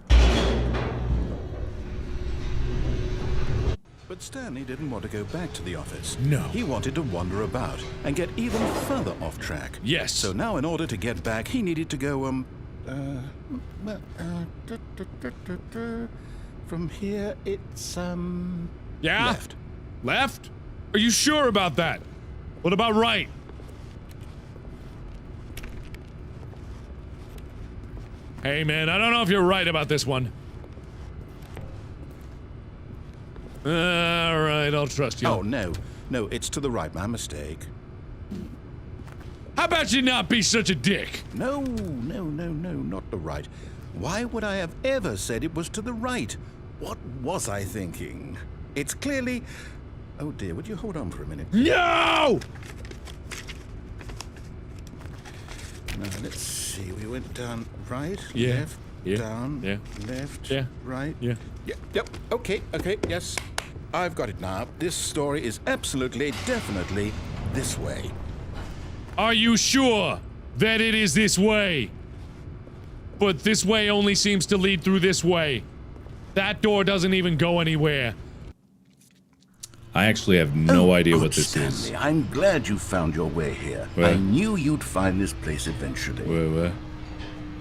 But Stanley didn't want to go back to the office. No. He wanted to wander about and get even further off track. Yes. So now in order to get back, he needed to go, from here, it's, Yeah? left. Left? Are you sure about that? What about right? Hey man, I don't know if you're right about this one. Alright, I'll trust you. Oh, no. No, it's to the right. My mistake. How about you not be such a dick? No, not the right. Why would I have ever said it was to the right? What was I thinking? It's clearly... Oh dear, would you hold on for a minute? No! Now, let's see. We went down right, Yeah. left, Yeah. down, Yeah. left, Yeah. right. Yeah. Yep. Okay, yes. I've got it now. This story is absolutely, definitely this way. Are you sure that it is this way? But this way only seems to lead through this way. That door doesn't even go anywhere. I actually have no idea what this Stanley, is. I'm glad you found your way here. Where? I knew you'd find this place eventually. Where?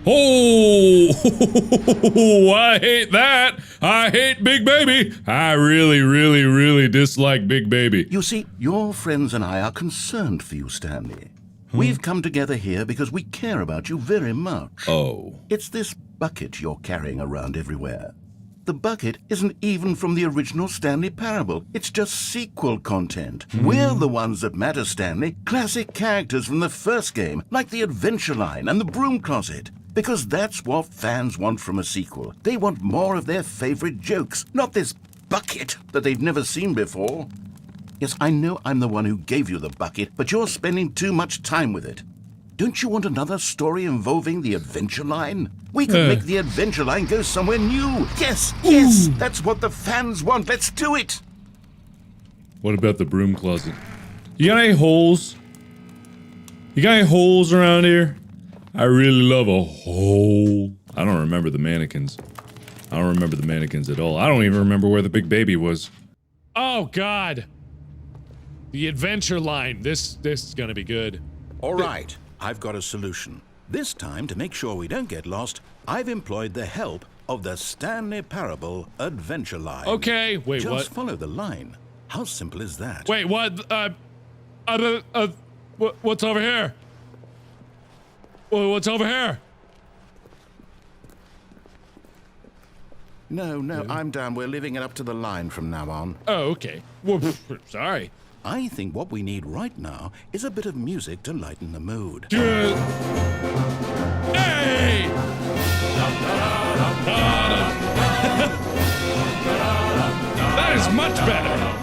Oh! I hate that! I hate Big Baby! I really dislike Big Baby. You see, your friends and I are concerned for you, Stanley. We've come together here because we care about you very much. Oh. It's this bucket you're carrying around everywhere. The bucket isn't even from the original Stanley Parable. It's just sequel content. We're the ones that matter, Stanley. Classic characters from the first game, like the Adventure Line and the Broom Closet. Because that's what fans want from a sequel. They want more of their favorite jokes, not this bucket that they've never seen before. Yes, I know I'm the one who gave you the bucket, but you're spending too much time with it. Don't you want another story involving the Adventure Line? We could make the Adventure Line go somewhere new. Yes, that's what the fans want. Let's do it. What about the broom closet? You got any holes? You got any holes around here? I really love a hole. I don't remember the mannequins. I don't remember the mannequins at all. I don't even remember where the big baby was. Oh god. The Adventure Line. This is gonna be good. All right, I've got a solution. This time, to make sure we don't get lost, I've employed the help of the Stanley Parable Adventure Line. Okay, wait, Just what? follow the line. How simple is that? Wait, what? What's over here? What's over here? No, I'm down. We're leaving it up to the line from now on. Oh, okay. Well, sorry. I think what we need right now is a bit of music to lighten the mood. Hey! That is much better.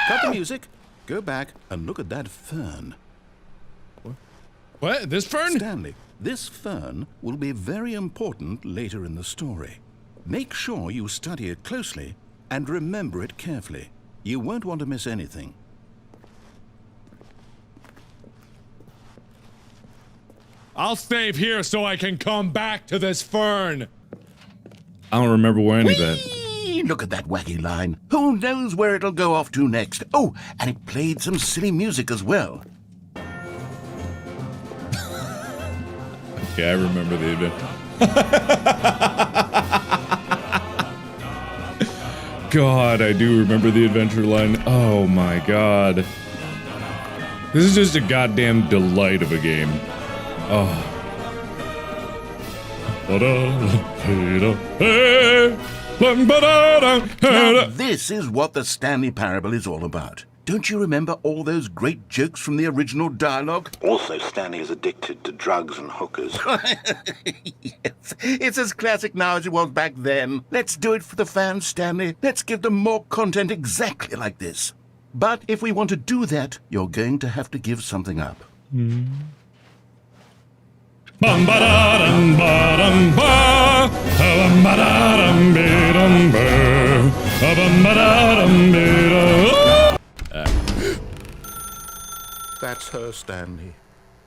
Cut the music, go back, and look at that fern. What? This fern? Stanley, this fern will be very important later in the story. Make sure you study it closely and remember it carefully. You won't want to miss anything. I'll stay here so I can come back to this fern. I don't remember where any of that. Whee! Look at that wacky line. Who knows where it'll go off to next? Oh, and it played some silly music as well. Okay, I remember the adventure. God, I do remember the adventure line. Oh my god. This is just a goddamn delight of a game. Oh. Now, this is what the Stanley Parable is all about. Don't you remember all those great jokes from the original dialogue? Also, Stanley is addicted to drugs and hookers. Yes, it's as classic now as it was back then. Let's do it for the fans, Stanley. Let's give them more content exactly like this. But if we want to do that, you're going to have to give something up. That's her, Stanley.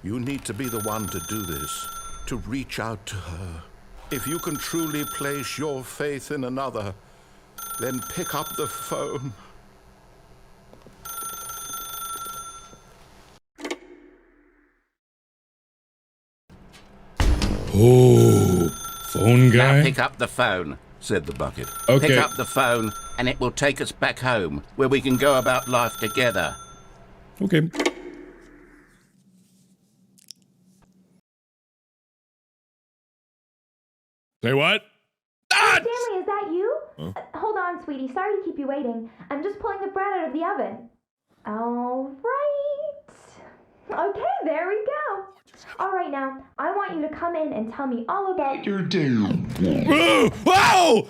You need to be the one to do this, to reach out to her. If you can truly place your faith in another, then pick up the phone. Oh, phone guy? Now pick up the phone, said the bucket. Okay. Pick up the phone, and it will take us back home, where we can go about life together. Okay. Say what? Stanley, is that you? Hold on, sweetie. Sorry to keep you waiting. I'm just pulling the bread out of the oven. All right. Okay, there we go. All right, now, I want you to come in and tell me all about your day. Wow!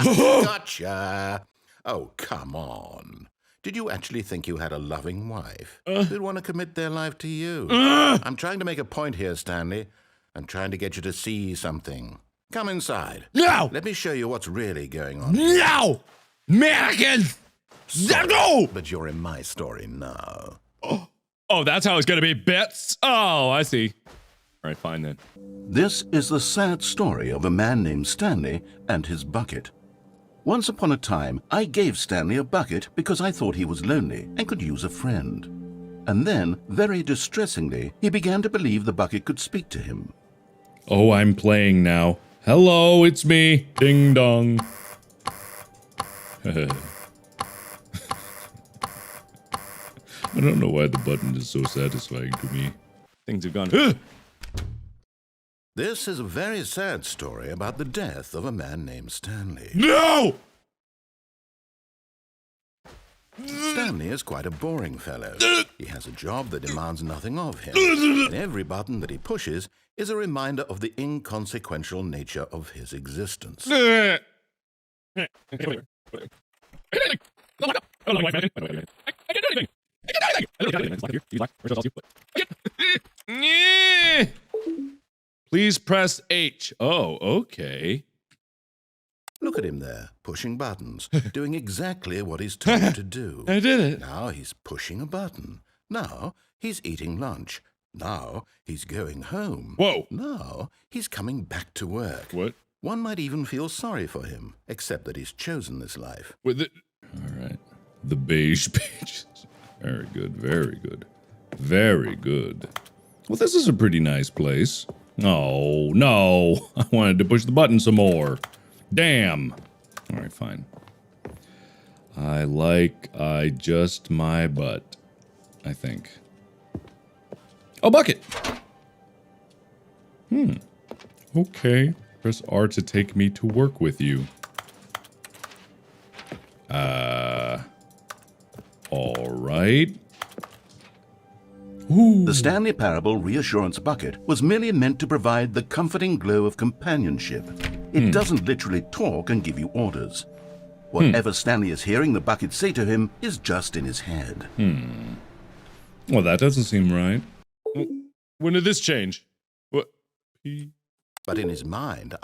Gotcha. Oh, come on. Did you actually think you had a loving wife who'd want to commit their life to you? I'm trying to make a point here, Stanley. I'm trying to get you to see something. Come inside. No! Let me show you what's really going on. No! Americans! No! But you're in my story now. Oh, that's how it's gonna be, bits? Oh, I see. All right, fine then. This is the sad story of a man named Stanley and his bucket. Once upon a time, I gave Stanley a bucket because I thought he was lonely and could use a friend. And then, very distressingly, he began to believe the bucket could speak to him. Oh, I'm playing now. Hello, it's me. Ding dong. I don't know why the button is so satisfying to me. Things have gone. This is a very sad story about the death of a man named Stanley. No! Stanley is quite a boring fellow. He has a job that demands nothing of him, and every button that he pushes is a reminder of the inconsequential nature of his existence. Please press H. Oh, okay. Look at him there, pushing buttons, doing exactly what he's told to do. I did it. Now he's pushing a button. Now he's eating lunch. Now he's going home. Whoa. Now he's coming back to work. What? One might even feel sorry for him, except that he's chosen this life. With it. All right. The beige pages. Very good. Very good. Very good. Well, this is a pretty nice place. Oh, no. I wanted to push the button some more. Damn. All right, fine. I just my butt. I think. Oh, bucket. Okay. Press R to take me to work with you. All right. Ooh. The Stanley Parable Reassurance Bucket was merely meant to provide the comforting glow of companionship. It doesn't literally talk and give you orders. Whatever Stanley is hearing the bucket say to him is just in his head. Well, that doesn't seem right. When did this change? What? But in his mind,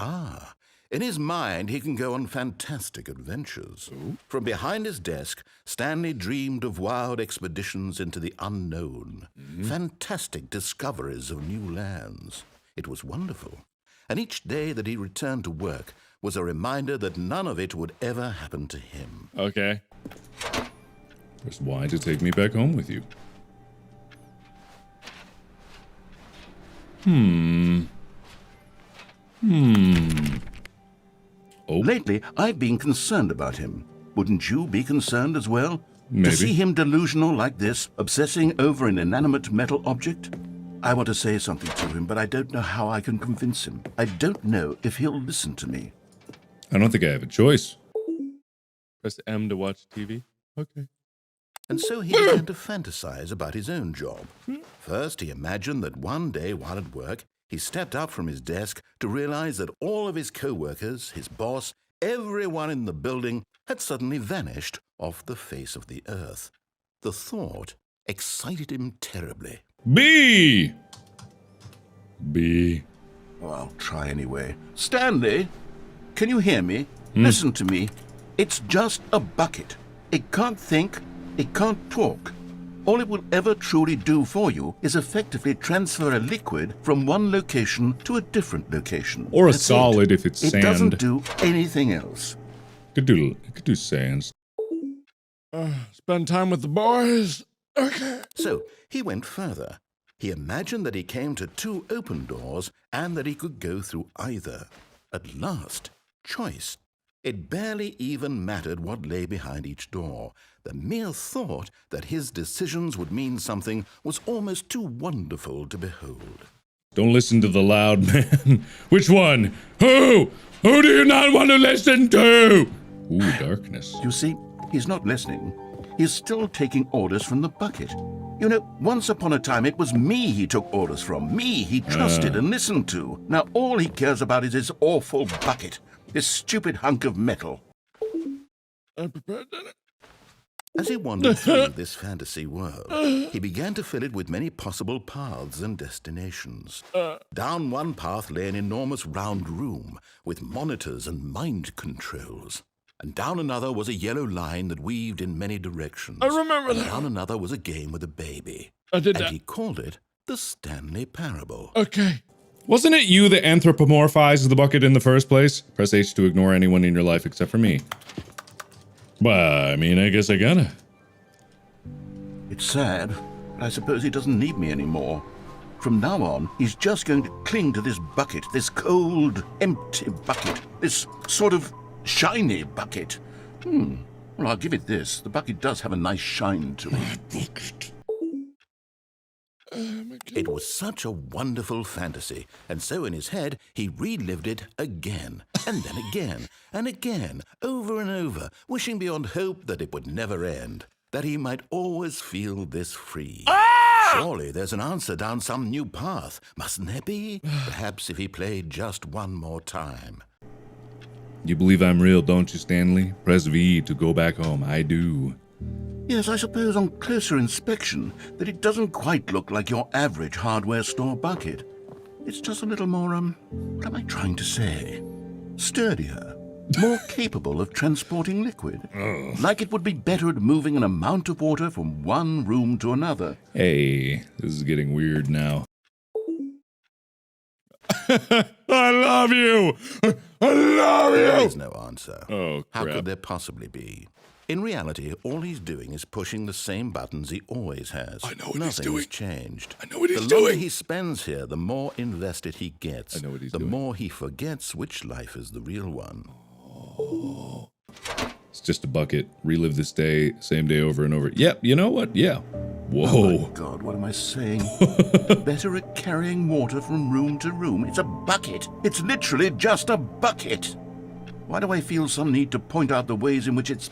in his mind, he can go on fantastic adventures. From behind his desk, Stanley dreamed of wild expeditions into the unknown, fantastic discoveries of new lands. It was wonderful. and each day that he returned to work was a reminder that none of it would ever happen to him. Okay. Press Y to take me back home with you. Oh. Lately, I've been concerned about him. Wouldn't you be concerned as well? Maybe. To see him delusional like this, obsessing over an inanimate metal object? I want to say something to him, but I don't know how I can convince him. I don't know if he'll listen to me. I don't think I have a choice. Press M to watch TV. Okay. And so he began to fantasize about his own job. First, he imagined that one day while at work, he stepped up from his desk to realize that all of his co-workers, his boss, everyone in the building had suddenly vanished off the face of the earth. The thought excited him terribly. B. Well, I'll try anyway. Stanley, can you hear me? Listen to me. It's just a bucket. It can't think. It can't talk. All it will ever truly do for you is effectively transfer a liquid from one location to a different location. Or a That's solid it. if it's It sand. doesn't do anything else. It could do sands. Spend time with the boys. Okay. So he went further. He imagined that he came to two open doors and that he could go through either. At last, choice. It barely even mattered what lay behind each door. The mere thought that his decisions would mean something was almost too wonderful to behold. Don't listen to the loud man. Which one? Who? Who do you not want to listen to? Ooh, darkness. You see, he's not listening. He's still taking orders from the bucket. You know, once upon a time it was me he took orders from. Me he trusted and listened to. Now all he cares about is his awful bucket. This stupid hunk of metal. As he wandered through this fantasy world, he began to fill it with many possible paths and destinations. Down one path lay an enormous round room with monitors and mind controls. And down another was a yellow line that weaved in many directions. I remember that. Down another was a game with a baby. I did and that. he called it the Stanley Parable. Okay. Wasn't it you that anthropomorphized the bucket in the first place? Press H to ignore anyone in your life except for me. Well, I mean, I guess I gotta. It's sad, but I suppose he doesn't need me anymore. From now on, he's just going to cling to this bucket, this cold, empty bucket, this sort of shiny bucket. Well, I'll give it this. The bucket does have a nice shine to it. It was such a wonderful fantasy, and so in his head he relived it again, and then again, and again, over and over, wishing beyond hope that it would never end, that he might always feel this free. Surely there's an answer down some new path, mustn't there be? Perhaps if he played just one more time. You believe I'm real, don't you, Stanley? Press V to go back home. I do. Yes, I suppose on closer inspection that it doesn't quite look like your average hardware store bucket. It's just a little more, what am I trying to say? Sturdier, more capable of transporting liquid. Like it would be better at moving an amount of water from one room to another. Hey, this is getting weird now. I love you! I love There you! is no answer. Oh, How crap. could there possibly be? In reality, all he's doing is pushing the same buttons he always has. I know what he's Nothing doing. has changed. I know what he's The longer doing. he spends here, the more invested he gets. I know what he's the doing. more he forgets which life is the real one. It's just a bucket. Relive this day, same day over and over. Yep, you know what? Yeah. Oh Whoa. my God, what am I saying? Better at carrying water from room to room. It's a bucket. It's literally just a bucket. Why do I feel some need to point out the ways in which it's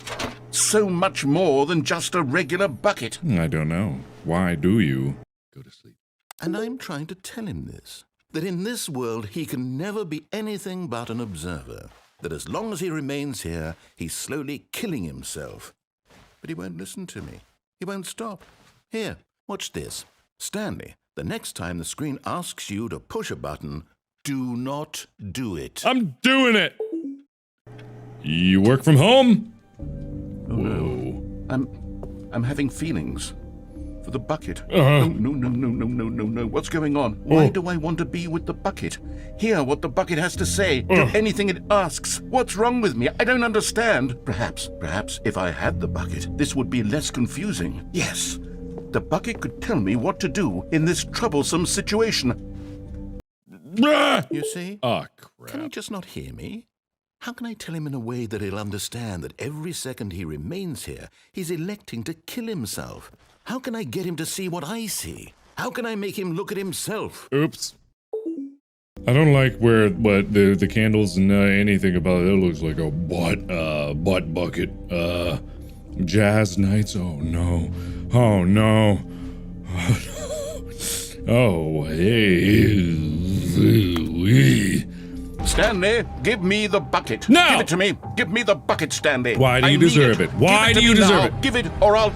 so much more than just a regular bucket? I don't know. Why do you? Go to sleep. And I'm trying to tell him this, that in this world he can never be anything but an observer, that as long as he remains here, he's slowly killing himself. But he won't listen to me. He won't stop. Here, watch this. Stanley, the next time the screen asks you to push a button, do not do it. I'm doing it. You work from home? Oh, no. I'm having feelings. For for the bucket. No, no, no, no, no, no, no, no. What's going on? Why do I want to be with the bucket? Hear what the bucket has to say. Do anything it asks. What's wrong with me? I don't understand. Perhaps if I had the bucket, this would be less confusing. Yes, the bucket could tell me what to do in this troublesome situation. You see? Oh, crap. Can he just not hear me? How can I tell him in a way that he'll understand that every second he remains here, he's electing to kill himself? How can I get him to see what I see? How can I make him look at himself? Oops. I don't like what the candles and anything about it. It looks like a butt bucket. Jazz nights. Oh no. Oh no. Oh hey. Stanley, give me the bucket. No! Give it to me. Give me the bucket, Stanley. Why do you deserve it? Why do you deserve it? Give it, or I'll...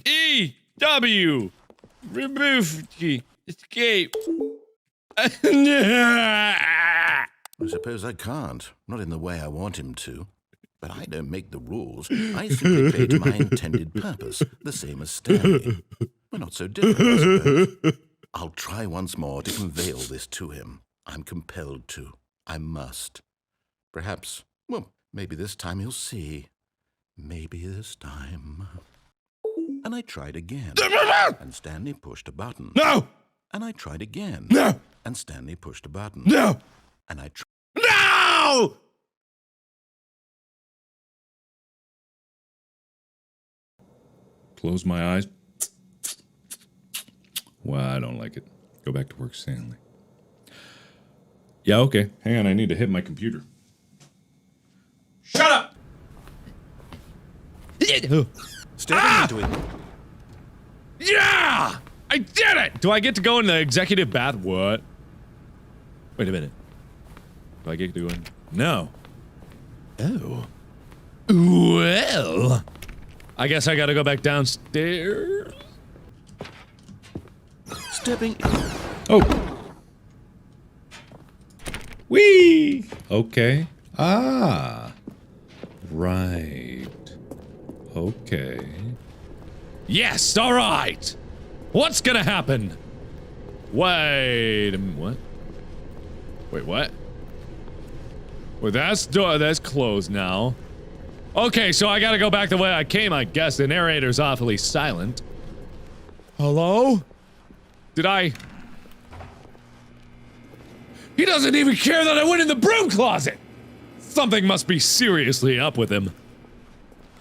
E-W. Remove key. Escape. I suppose I can't. Not in the way I want him to. But I don't make the rules. I simply play to my intended purpose, the same as Stanley. We're not so different, I suppose. I'll try once more to convey all this to him. I'm compelled to. I must. Perhaps, well, maybe this time he'll see. Maybe this time. And I tried again. And Stanley pushed a button. No! And I tried again. No! And Stanley pushed a button. No! And I tried... No! Close my eyes. Well, I don't like it. Go back to work, Stanley. Yeah, okay. Hang on, I need to hit my computer. Shut up! Stepping into it. Yeah! I did it! Do I get to go in the executive bath? What? Wait a minute. Do I get to go in? No. Oh. Well. I guess I gotta go back downstairs. Stepping. Oh. Whee! Okay. Ah. Right. Okay. Yes, alright! What's gonna happen? Wait a minute, what? Wait, what? Wait, that's closed now. Okay, so I gotta go back the way I came, I guess. The narrator's awfully silent. Hello? Did I... He doesn't even care that I went in the broom closet! Something must be seriously up with him.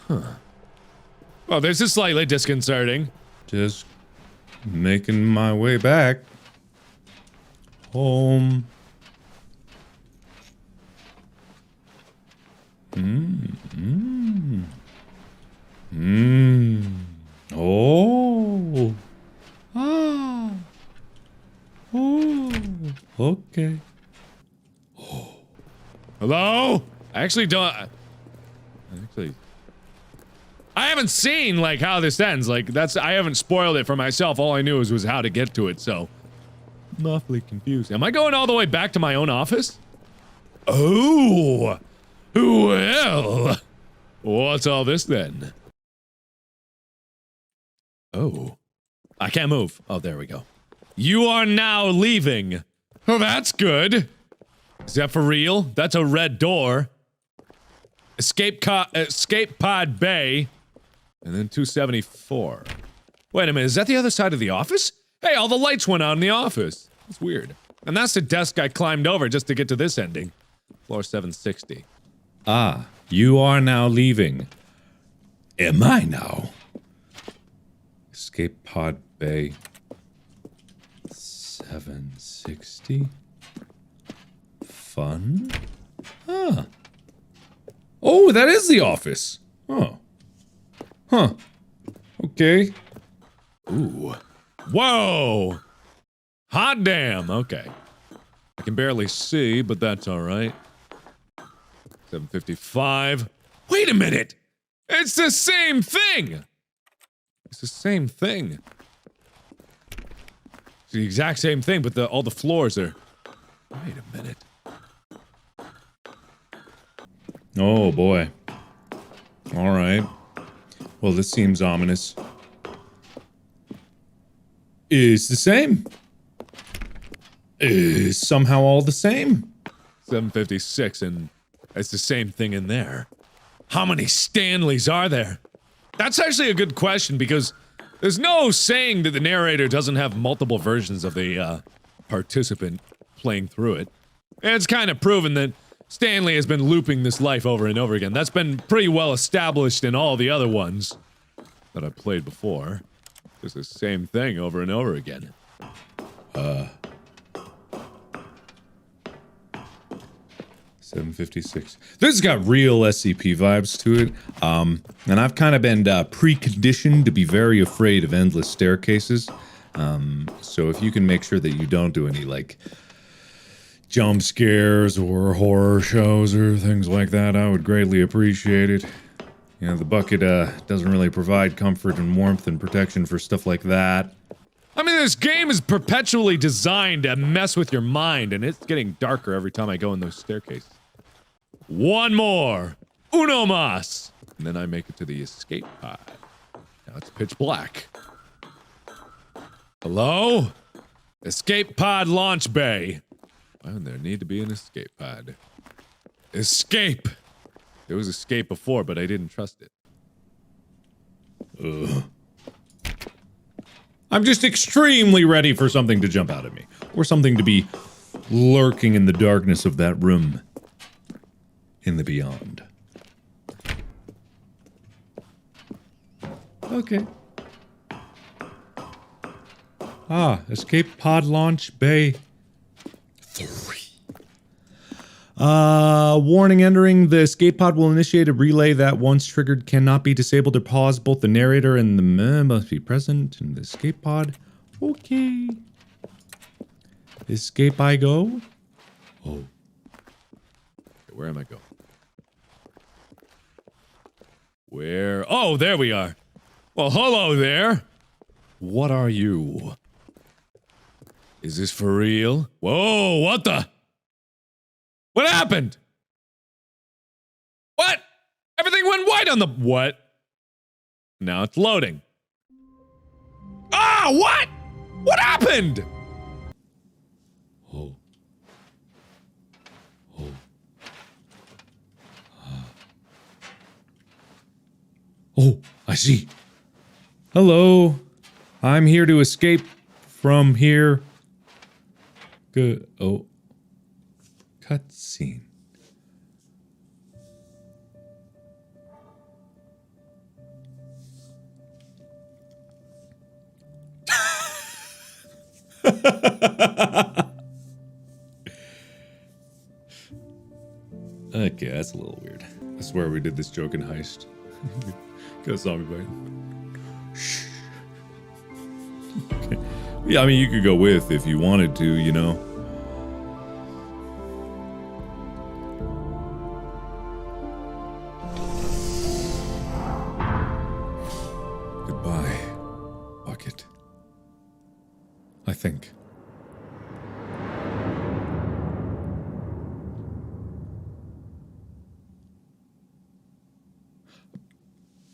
Huh. Well, this is slightly disconcerting. Just making my way back home. Oh. Ah. Oh. Okay. Oh. Hello? I actually don't... I haven't seen, like, how this ends. Like, I haven't spoiled it for myself. All I knew was how to get to it, so... I'm awfully confused. Am I going all the way back to my own office? Oh! Well... What's all this, then? Oh. I can't move. Oh, there we go. You are now leaving. Oh, that's good. Is that for real? That's a red door. Escape pod bay. And then 274. Wait a minute, is that the other side of the office? Hey, all the lights went out in the office. That's weird. And that's the desk I climbed over just to get to this ending. Floor 760. Ah, you are now leaving. Am I now? Escape pod bay. 760. Fun? Huh. Oh, that is the office. Oh. Huh. Okay. Ooh. Whoa! Hot damn, okay. I can barely see, but that's alright. 755. Wait a minute! It's the same thing! It's the same thing. It's the exact same thing, but all the floors are... Wait a minute. Oh boy. Alright. Well, this seems ominous. Is the same. Is somehow all the same. 756, and it's the same thing in there. How many Stanleys are there? That's actually a good question, because there's no saying that the narrator doesn't have multiple versions of the participant playing through it. And it's kind of proven that Stanley has been looping this life over and over again. That's been pretty well established in all the other ones that I've played before. It's the same thing over and over again. 756. This has got real SCP vibes to it, and I've kind of been preconditioned to be very afraid of endless staircases. So if you can make sure that you don't do any, like, jump scares or horror shows or things like that, I would greatly appreciate it. You know, the bucket doesn't really provide comfort and warmth and protection for stuff like that. I mean, this game is perpetually designed to mess with your mind, and it's getting darker every time I go in those staircases. One more! Uno mas! And then I make it to the escape pod. Now it's pitch black. Hello? Escape pod launch bay. Why would there need to be an escape pod? Escape! There was escape before, but I didn't trust it. Ugh. I'm just extremely ready for something to jump out at me. Or something to be lurking in the darkness of that room. In the beyond. Okay. Ah, escape pod launch bay 3. Warning, entering the escape pod will initiate a relay that, once triggered, cannot be disabled or paused. Both the narrator and the man must be present in the escape pod. Okay. Escape I go? Oh. Where am I going? Where? Oh, there we are. Well, hello there. What are you? Is this for real? Whoa, what the? What happened? What? Everything went white on the... What? Now it's loading. Ah, what? What happened? Oh. Oh. Oh, I see. Hello. I'm here to escape from here. Good. Oh. Cutscene. Okay, that's a little weird. I swear we did this joke in Heist. Got a zombie bite. Shh. Okay. Yeah, I mean, you could go with if you wanted to, you know. Goodbye, Bucket. I think.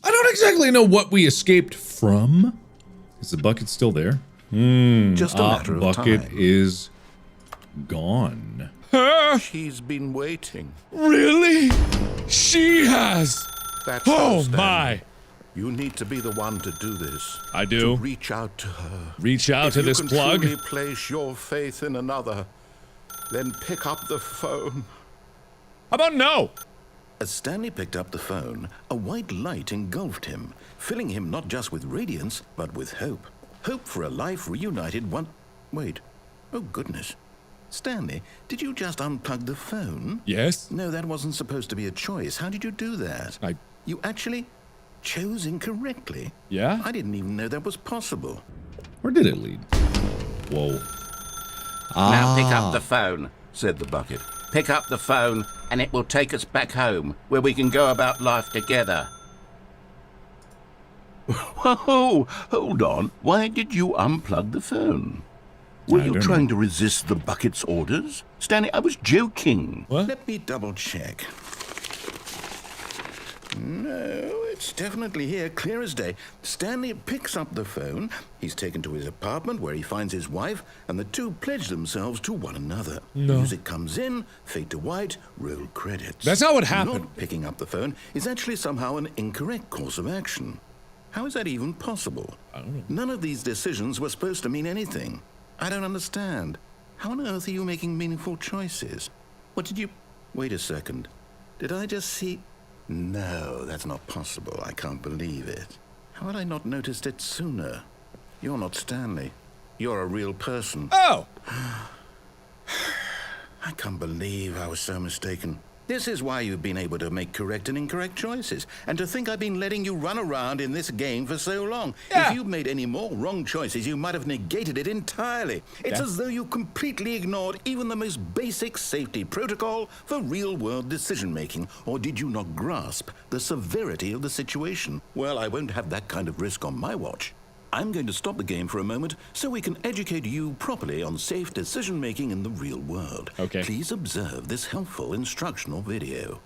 I don't exactly know what we escaped from. Is the bucket still there? Just a matter of bucket time. is gone. She's been waiting. Really? She has. That's Oh how, Stan. my. You need to be the one to do this. I do. To reach out to her. Reach out If to you this can plug. truly place your faith in another, then pick up the phone. How about no? As Stanley picked up the phone, a white light engulfed him, filling him not just with radiance, but with hope. Hope for a life reunited one... Wait. Oh, goodness. Stanley, did you just unplug the phone? Yes? No, that wasn't supposed to be a choice. How did you do that? You actually chose incorrectly? Yeah? I didn't even know that was possible. Where did it lead? Whoa. Now pick up the phone, said the bucket. Pick up the phone, and it will take us back home, where we can go about life together. Whoa, hold on. Why did you unplug the phone? Were I you don't trying to resist the bucket's orders? Stanley, I was joking. What? Let me double check. No, it's definitely here, clear as day. Stanley picks up the phone. He's taken to his apartment where he finds his wife, and the two pledge themselves to one another. No. Music comes in, fade to white, roll credits. That's not what happened. Not picking up the phone is actually somehow an incorrect course of action. How is that even possible? I don't know. None of these decisions were supposed to mean anything. I don't understand. How on earth are you making meaningful choices? What did you... Wait a second. Did I just see... No, that's not possible. I can't believe it. How had I not noticed it sooner? You're not Stanley. You're a real person. Oh! I can't believe I was so mistaken. This is why you've been able to make correct and incorrect choices. And to think I've been letting you run around in this game for so long. Yeah. If you'd made any more wrong choices, you might have negated it entirely. It's as though you completely ignored even the most basic safety protocol for real-world decision-making. Or did you not grasp the severity of the situation? Well, I won't have that kind of risk on my watch. I'm going to stop the game for a moment so we can educate you properly on safe decision-making in the real world. Okay. Please observe this helpful instructional video.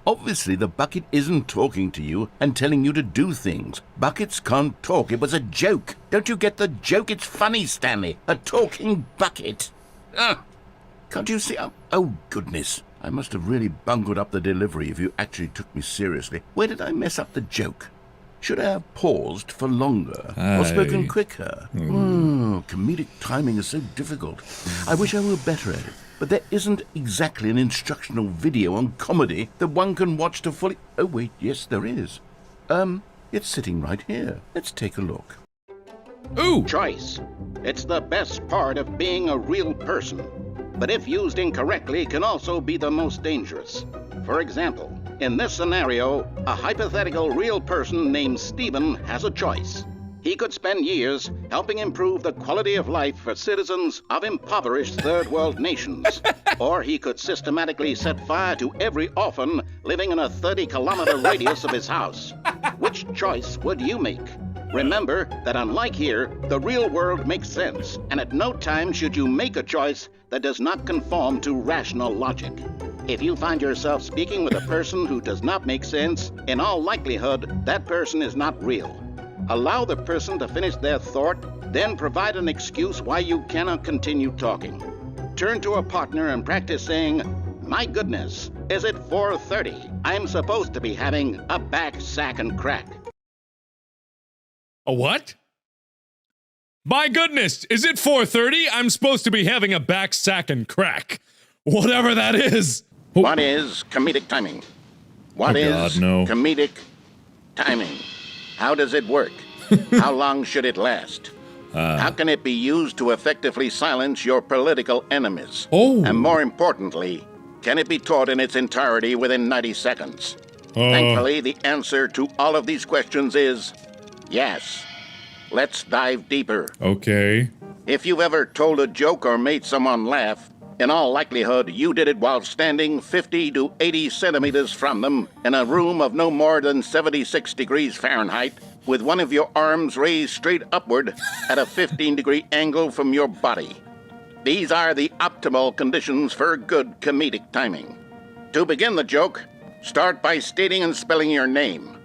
Obviously, the bucket isn't talking to you and telling you to do things. Buckets can't talk. It was a joke. Don't you get the joke? It's funny, Stanley. A talking bucket. Can't you see? Oh, goodness. I must have really bungled up the delivery if you actually took me seriously. Where did I mess up the joke? Should I have paused for longer or spoken quicker? Comedic timing is so difficult. I wish I were better at it. But there isn't exactly an instructional video on comedy that one can watch to fully... Oh, wait, yes, there is. It's sitting right here. Let's take a look. Ooh! Choice. It's the best part of being a real person. But if used incorrectly, can also be the most dangerous. For example, in this scenario, a hypothetical real person named Stephen has a choice. He could spend years helping improve the quality of life for citizens of impoverished third world nations. Or he could systematically set fire to every orphan living in a 30-kilometer radius of his house. Which choice would you make? Remember that unlike here, the real world makes sense, and at no time should you make a choice that does not conform to rational logic. If you find yourself speaking with a person who does not make sense, in all likelihood, that person is not real. Allow the person to finish their thought, then provide an excuse why you cannot continue talking. Turn to a partner and practice saying, "My goodness, is it 4:30? I'm supposed to be having a back, sack, and crack." A what? My goodness, is it 4:30? I'm supposed to be having a back, sack, and crack. Whatever that is. What is comedic timing? What is comedic timing? How does it work? How long should it last? How can it be used to effectively silence your political enemies? And more importantly, can it be taught in its entirety within 90 seconds? Thankfully, the answer to all of these questions is yes. Let's dive deeper. Okay. If you've ever told a joke or made someone laugh, in all likelihood, you did it while standing 50 to 80 centimeters from them in a room of no more than 76 degrees Fahrenheit, with one of your arms raised straight upward at a 15-degree angle from your body. These are the optimal conditions for good comedic timing. To begin the joke, start by stating and spelling your name.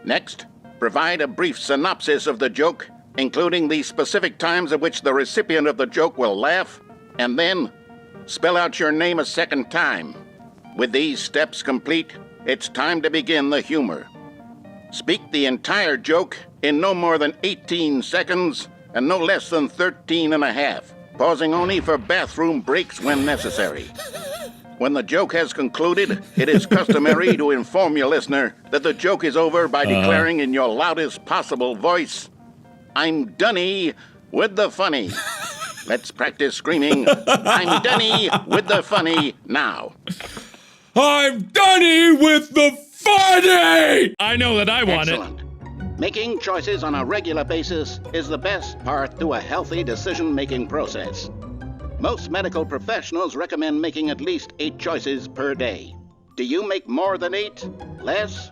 Next, provide a brief synopsis of the joke, including the specific times at which the recipient of the joke will laugh, and then spell out your name a second time. With these steps complete, it's time to begin the humor. Speak the entire joke in no more than 18 seconds and no less than 13 and a half, pausing only for bathroom breaks when necessary. When the joke has concluded, it is customary to inform your listener that the joke is over by declaring in your loudest possible voice, "I'm Dunny with the funny." Let's practice screaming, "I'm Dunny with the funny" now. I'm Dunny with the funny! I know that I want Excellent. Making choices on a regular basis is the best part to a healthy decision-making process. Most medical professionals recommend making at least 8 choices per day. Do you make more than 8? Less?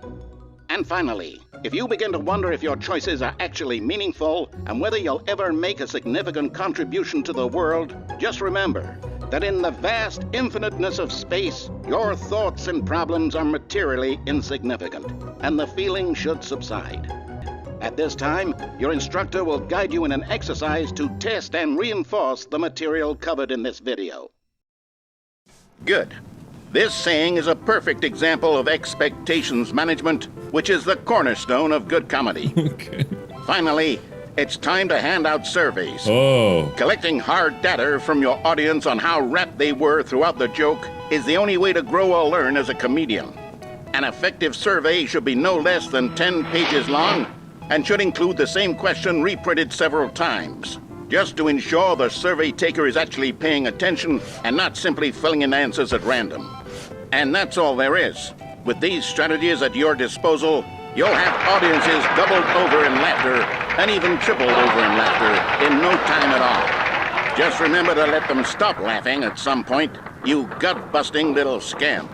And finally, if you begin to wonder if your choices are actually meaningful and whether you'll ever make a significant contribution to the world, just remember that in the vast infiniteness of space, your thoughts and problems are materially insignificant, and the feeling should subside. At this time, your instructor will guide you in an exercise to test and reinforce the material covered in this video. Good. This saying is a perfect example of expectations management, which is the cornerstone of good comedy. Okay. Finally, it's time to hand out surveys. Oh. Collecting hard data from your audience on how rapt they were throughout the joke is the only way to grow or learn as a comedian. An effective survey should be no less than 10 pages long and should include the same question reprinted several times, just to ensure the survey taker is actually paying attention and not simply filling in answers at random. And that's all there is. With these strategies at your disposal, you'll have audiences doubled over in laughter and even tripled over in laughter in no time at all. Just remember to let them stop laughing at some point, you gut-busting little scamp.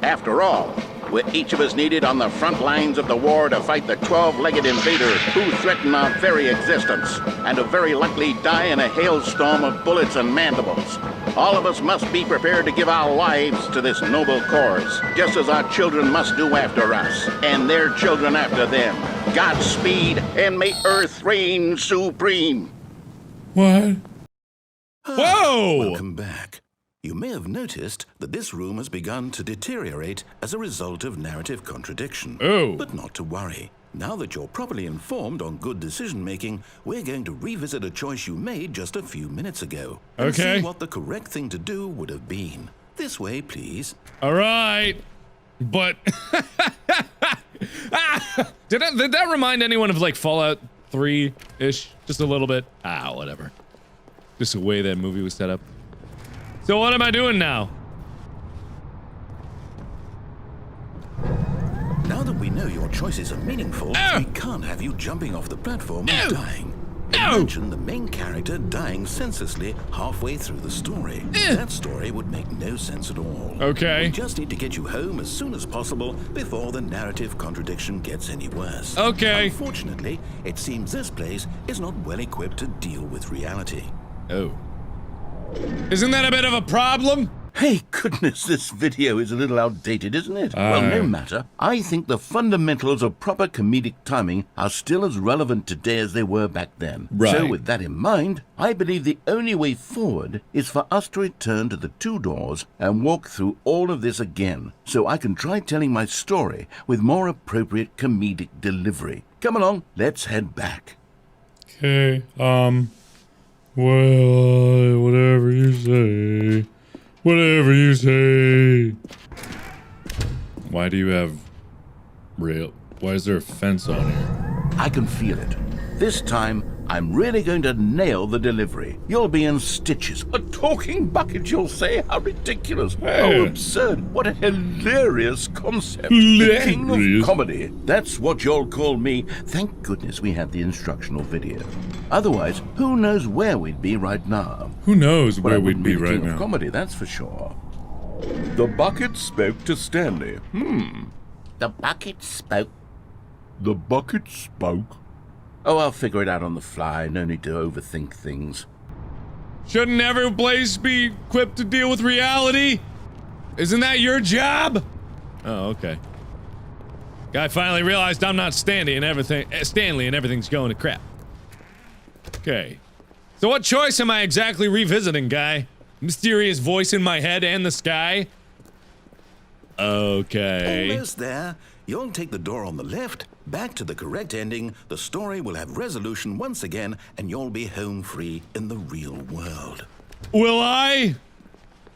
After all, we're each of us needed on the front lines of the war to fight the 12-legged invader who threaten our very existence and who very likely die in a hailstorm of bullets and mandibles. All of us must be prepared to give our lives to this noble cause, just as our children must do after us, and their children after them. Godspeed, and may Earth reign supreme. What? Whoa! Welcome back. You may have noticed that this room has begun to deteriorate as a result of narrative contradiction. Oh. But not to worry. Now that you're properly informed on good decision-making, we're going to revisit a choice you made just a few minutes ago. And see what the correct thing to do would have been. This way, please. All right. But... Did that remind anyone of, like, Fallout 3-ish? Just a little bit? Ah, whatever. Just the way that movie was set up. So what am I doing now? Now that we know your choices are meaningful, we can't have you jumping off the platform and dying. Imagine the main character dying senselessly halfway through the story. That story would make no sense at all. Okay. We just need to get you home as soon as possible before the narrative contradiction gets any worse. Okay. Unfortunately, it seems this place is not well equipped to deal with reality. Oh. Isn't that a bit of a problem? Hey, goodness, this video is a little outdated, isn't it? Well, no matter. I think the fundamentals of proper comedic timing are still as relevant today as they were back then. Right. So with that in mind, I believe the only way forward is for us to return to the two doors and walk through all of this again, so I can try telling my story with more appropriate comedic delivery. Come along, let's head back. Okay, well, whatever you say. Whatever you say. Why do you have why is there a fence on here? I can feel it. This time, I'm really going to nail the delivery. You'll be in stitches. A talking bucket, you'll say? How ridiculous. How absurd. What a hilarious concept. The king of comedy. That's what you'll call me. Thank goodness we had the instructional video. Otherwise, who knows where we'd be right now. Who knows where we'd be right King now? of comedy, that's for sure. The bucket spoke to Stanley. The bucket spoke. The bucket spoke. Oh, I'll figure it out on the fly. No need to overthink things. Shouldn't every place be equipped to deal with reality? Isn't that your job? Oh, okay. Guy finally realized I'm not Stanley and everything's going to crap. Okay. So what choice am I exactly revisiting, guy? Mysterious voice in my head and the sky? Okay. Almost there. You'll take the door on the left, back to the correct ending, the story will have resolution once again, and you'll be home free in the real world. Will I?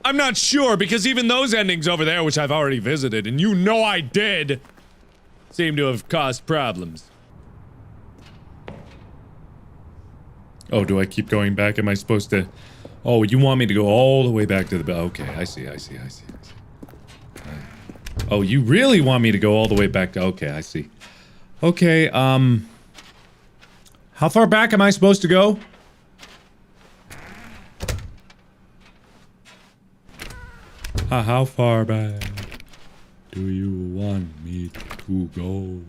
I'm not sure, because even those endings over there, which I've already visited, and you know I did, seem to have caused problems. Oh, do I keep going back? Am I supposed to... Oh, you want me to go all the way back to the... Okay, I see. Oh, you really want me to go all the way back to... Okay, I see. Okay, how far back am I supposed to go? How far back do you want me to to go.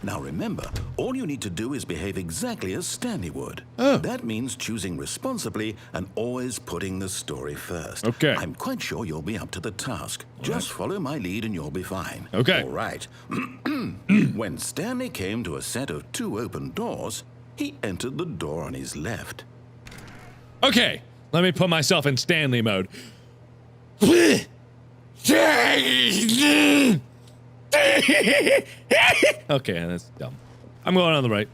Now remember, all you need to do is behave exactly as Stanley would. Oh. That means choosing responsibly and always putting the story first. Okay. I'm quite sure you'll be up to the task. Just follow my lead and you'll be fine. Okay. All right. When Stanley came to a set of 2 open doors, he entered the door on his left. Okay, let me put myself in Stanley mode. Okay, that's dumb. I'm going on the right.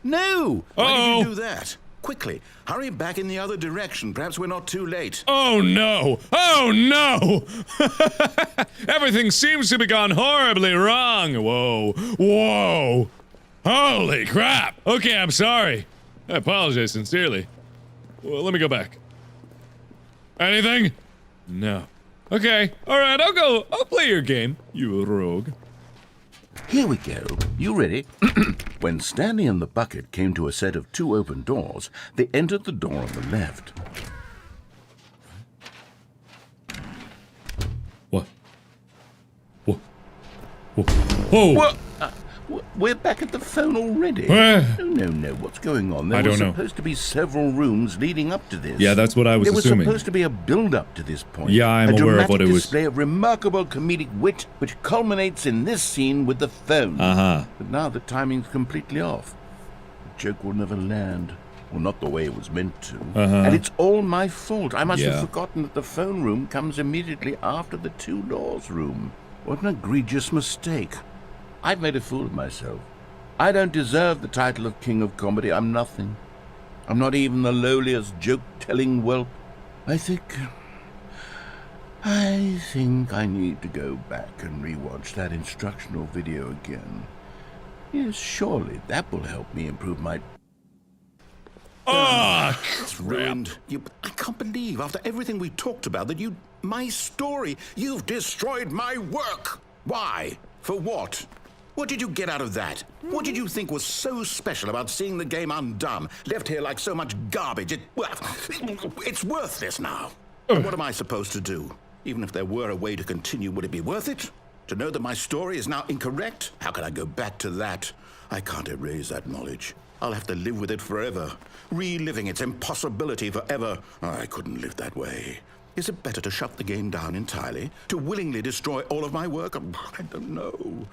No! Why did Uh-oh. you do that? Quickly, hurry back in the other direction. Perhaps we're not too late. Oh no! Oh no! Everything seems to be gone horribly wrong. Whoa. Whoa. Holy crap. Okay, I'm sorry. I apologize sincerely. Well, let me go back. Anything? No. Okay. Alright, I'll play your game, you rogue. Here we go. You ready? When Stanley and the bucket came to a set of 2 open doors, they entered the door on the left. What? What? What? Whoa! What? We're back at the phone already. No. What's going on? There I don't were know. supposed to be several rooms leading up to this. Yeah, that's what I was assuming. There was supposed to be a build-up to this point. Yeah, I'm aware of what it was. A dramatic display of remarkable comedic wit, which culminates in this scene with the phone. Uh-huh. But now the timing's completely off. The joke will never land. Well, not the way it was meant to. And it's all my fault. I must have forgotten that the phone room comes immediately after the 2 doors room. What an egregious mistake. I've made a fool of myself. I don't deserve the title of King of Comedy. I'm nothing. I'm not even the lowliest joke-telling whelp. I think I need to go back and rewatch that instructional video again. Yes, surely that will help me improve my... It's ruined. I can't believe, after everything we talked about, that my story, you've destroyed my work. Why? For what? What did you get out of that? What did you think was so special about seeing the game undone, left here like so much garbage? It's worthless now. What am I supposed to do? Even if there were a way to continue, would it be worth it? To know that my story is now incorrect? How can I go back to that? I can't erase that knowledge. I'll have to live with it forever, reliving its impossibility forever. I couldn't live that way. Is it better to shut the game down entirely? To willingly destroy all of my work? I don't know.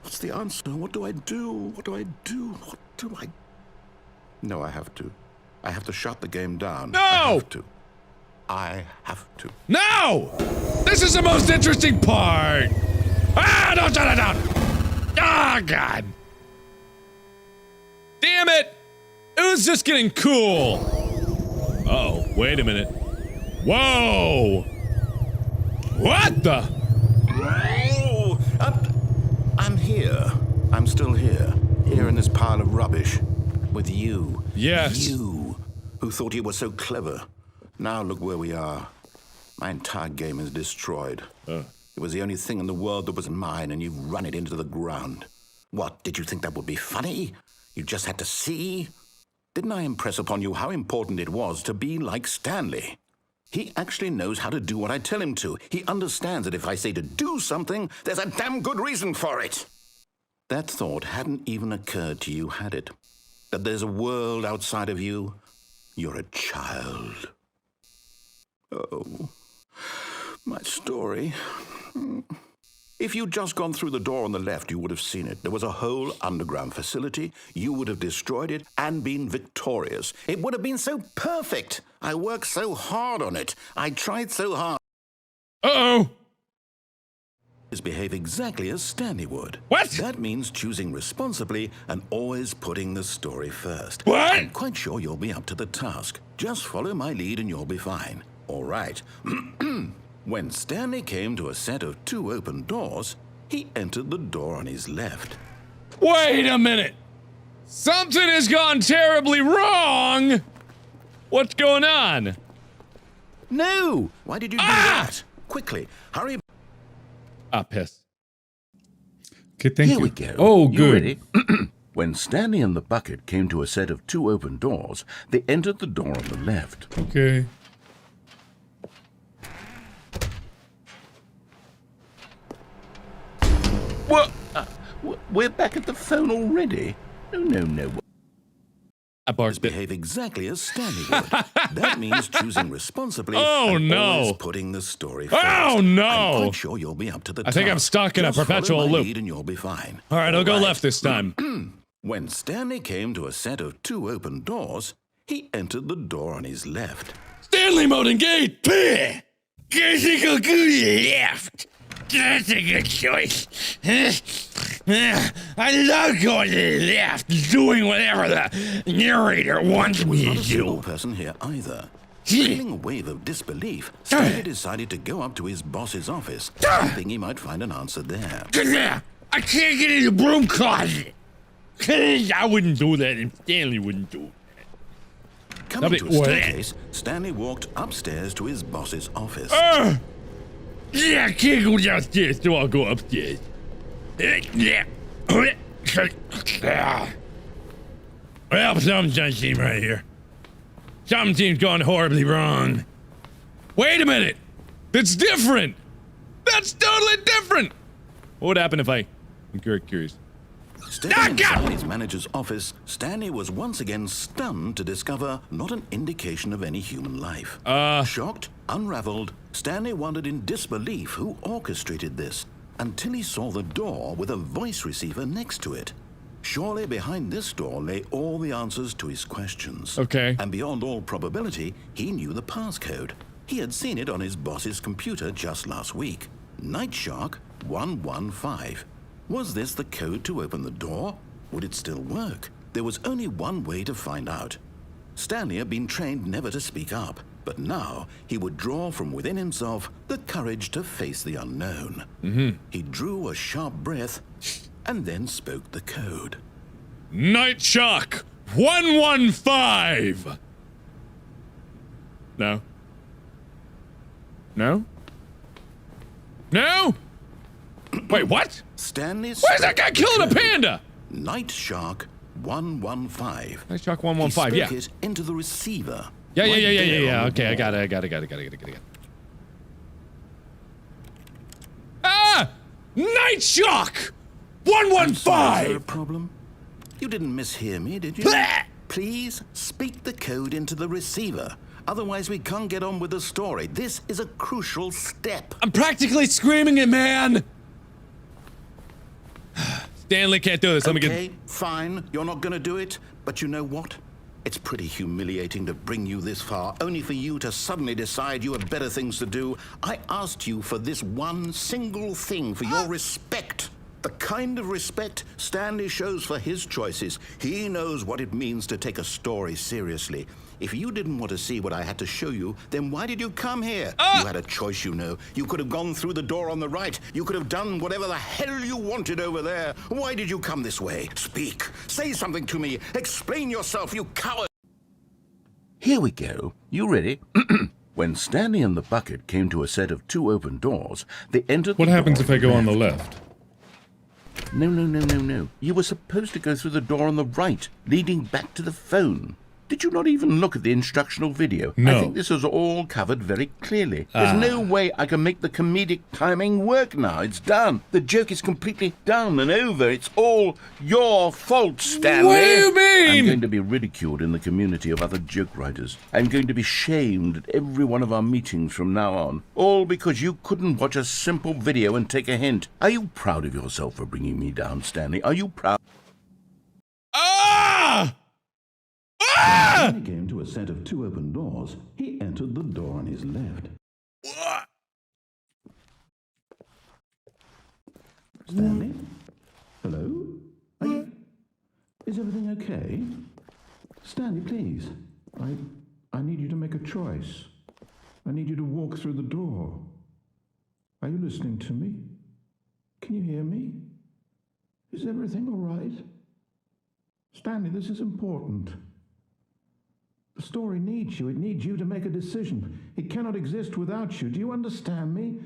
What's the answer? What do I do? What do I do? What do I... No, I have to. I have to shut the game down. No! I have to. I have to. No! This is the most interesting part! Ah, don't shut it down! Ah, God! Damn it! It was just getting cool! Uh-oh, wait a minute. Whoa! What the? Oh, I'm here. I'm still here. Here in this pile of rubbish. With you. Yes. You, who thought you were so clever. Now look where we are. My entire game is destroyed. It was the only thing in the world that was mine, and you've run it into the ground. What, did you think that would be funny? You just had to see? Didn't I impress upon you how important it was to be like Stanley? He actually knows how to do what I tell him to. He understands that if I say to do something, there's a damn good reason for it. That thought hadn't even occurred to you, had it? That there's a world outside of you? You're a child. Oh, my story. If you'd just gone through the door on the left, you would have seen it. There was a whole underground facility. You would have destroyed it and been victorious. It would have been so perfect. I worked so hard on it. I tried so hard. Uh-oh! Behave exactly as Stanley would. What? That means choosing responsibly and always putting the story first. What? I'm quite sure you'll be up to the task. Just follow my lead and you'll be fine. All right. When Stanley came to a set of 2 open doors, he entered the door on his left. Wait a minute! Something has gone terribly wrong! What's going on? No! Why did you do that? Quickly, hurry. Ah, piss. Okay, thank Here you. we go. Oh, You good. ready? When Stanley and the bucket came to a set of 2 open doors, they entered the door on the left. Okay. We're back at the phone already? No. I barked bit. Behave exactly as Stanley would. That means choosing responsibly and always putting the story first. Oh, no. I'm quite sure you'll be up to the task. I think I'm stuck in a perpetual follow my loop. lead and you'll be fine. All right, I'll go left this time. When Stanley came to a set of 2 open doors, he entered the door on his left. Stanley mode engaged! Guess I go to the left. That's a good choice. I love going to the left, doing whatever the narrator wants me to Not a single do. person here either. Feeling a wave of disbelief, Stanley decided to go up to his boss's office, hoping he might find an answer there. I can't get in the broom closet. I wouldn't do that, and Stanley wouldn't do it. Coming to a staircase, Stanley walked upstairs to his boss's office. Yeah, I can't go downstairs, so I'll go upstairs. Well, something doesn't seem right here. Something seems gone horribly wrong. Wait a minute! That's different! That's totally different! What would happen if I'm curious. Stepping inside his manager's office, Stanley was once again stunned to discover not an indication of any human life. Shocked, unraveled, Stanley wondered in disbelief who orchestrated this, until he saw the door with a voice receiver next to it. Surely behind this door lay all the answers to his questions. Okay. And beyond all probability, he knew the passcode. He had seen it on his boss's computer just last week. Night Shark 115. Was this the code to open the door? Would it still work? There was only one way to find out. Stanley had been trained never to speak up, but now he would draw from within himself the courage to face the unknown. He drew a sharp breath and then spoke the code. Night Shark 115! No. No? No? Wait, what? Stanley's. Why is that guy killing a panda? Night Shark 115. Night Shark 115, he yeah. spoke it into the receiver. Yeah. right there on the Okay, I wall. got it. Ah! Night Shark! I'm sorry, is there a 115! problem? You didn't mishear me, did you? Bleh! Please speak the code into the receiver. Otherwise, we can't get on with the story. This is a crucial step. I'm practically screaming it, man! Stanley can't do this. Let me get. Okay, fine. You're not going to do it. But you know what? It's pretty humiliating to bring you this far, only for you to suddenly decide you have better things to do. I asked you for this one single thing, for your respect. The kind of respect Stanley shows for his choices. He knows what it means to take a story seriously. If you didn't want to see what I had to show you, then why did you come here? You had a choice, you know. You could have gone through the door on the right. You could have done whatever the hell you wanted over there. Why did you come this way? Speak. Say something to me. Explain yourself, you coward. Here we go. You ready? When Stanley and the bucket came to a set of 2 open doors, they entered. What the happens door if I go on the left. left? No. You were supposed to go through the door on the right, leading back to the phone. Did you not even look at the instructional video? No. I think this was all covered very clearly. There's no way I can make the comedic timing work now. It's done. The joke is completely done and over. It's all your fault, Stanley. What do you mean? I'm going to be ridiculed in the community of other joke writers. I'm going to be shamed at every one of our meetings from now on. All because you couldn't watch a simple video and take a hint. Are you proud of yourself for bringing me down, Stanley? Are you proud? Ah! When he came to a set of 2 open doors, he entered the door on his left. Stanley? Hello? Is everything okay? Stanley, please. I need you to make a choice. I need you to walk through the door. Are you listening to me? Can you hear me? Is everything all right? Stanley, this is important. The story needs you. It needs you to make a decision. It cannot exist without you. Do you understand me?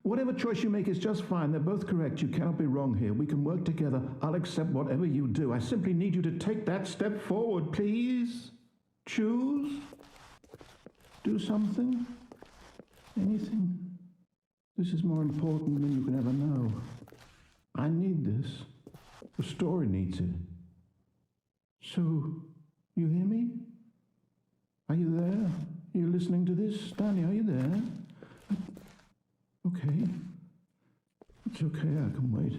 Whatever choice you make is just fine. They're both correct. You cannot be wrong here. We can work together. I'll accept whatever you do. I simply need you to take that step forward, please. Choose. Do something. Anything. This is more important than you can ever know. I need this. The story needs it. So, you hear me? Are you there? Are you listening to this? Stanley, are you there? Okay. It's okay, I can wait.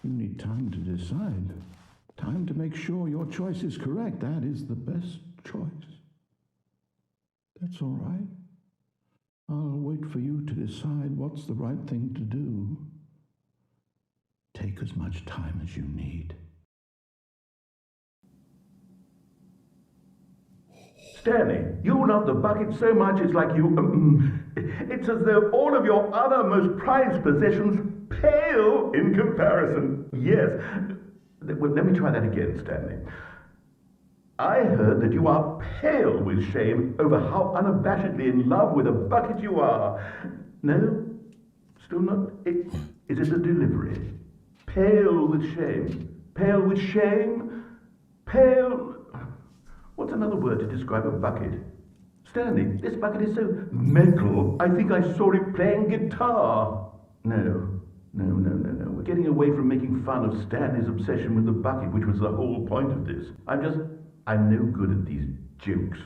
You need time to decide. Time to make sure your choice is correct. That is the best choice. That's all right. I'll wait for you to decide what's the right thing to do. Take as much time as you need. Stanley, you love the bucket so much it's like you... it's as though all of your other most prized possessions pale in comparison. Yes. Well, let me try that again, Stanley. I heard that you are pale with shame over how unabashedly in love with a bucket you are. No? Still not? Is it the delivery? Pale with shame. Pale with shame? Pale... What's another word to describe a bucket? Stanley, this bucket is so metal. I think I saw it playing guitar. No. We're getting away from making fun of Stanley's obsession with the bucket, which was the whole point of this. I'm no good at these jokes.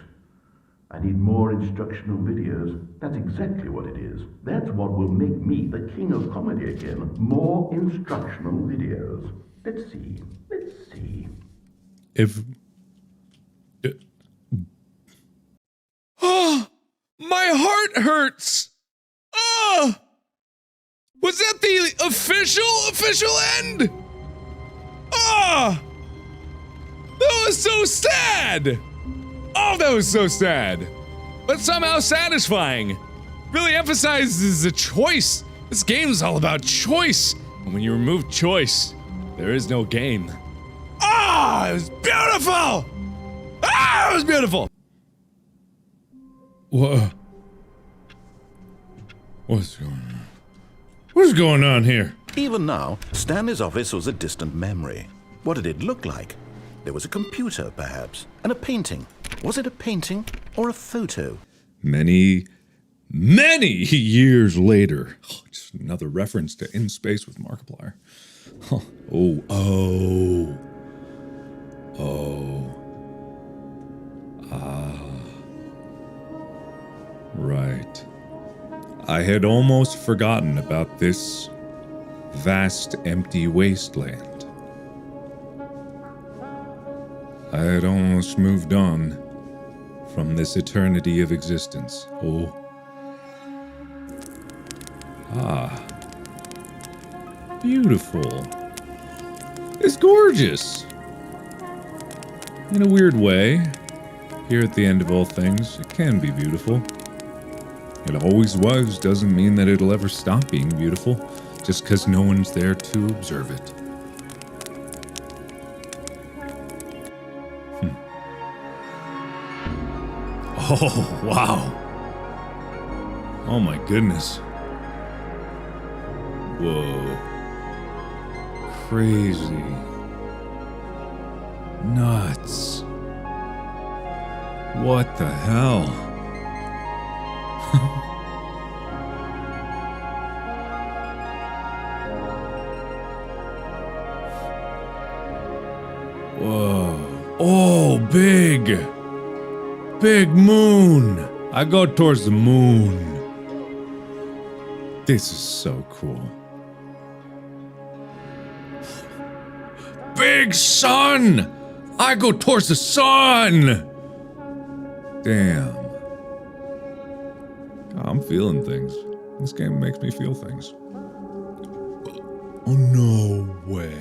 I need more instructional videos. That's exactly what it is. That's what will make me the king of comedy again. More instructional videos. Let's see. Oh, my heart hurts. Oh, was that the official end? Oh, that was so sad. Oh, that was so sad, but somehow satisfying. Really emphasizes the choice. This game is all about choice. And when you remove choice, there is no game. Ah, it was beautiful. Ah, it was beautiful. What's going on? What's going on here? Even now, Stanley's office was a distant memory. What did it look like? There was a computer, perhaps, and a painting. Was it a painting or a photo? Many years later. Oh, just another reference to In Space with Markiplier. Right. I had almost forgotten about this vast empty wasteland. I had almost moved on from this eternity of existence. Beautiful. It's gorgeous. In a weird way, here at the end of all things, it can be beautiful. It always was doesn't mean that it'll ever stop being beautiful, just because no one's there to observe it. Oh, wow. Oh my goodness. Whoa. Crazy. Nuts. What the hell? Whoa. Oh, big moon. I go towards the moon. This is so cool. Big sun. I go towards the sun. Damn. I'm feeling things. This game makes me feel things. Oh, no way.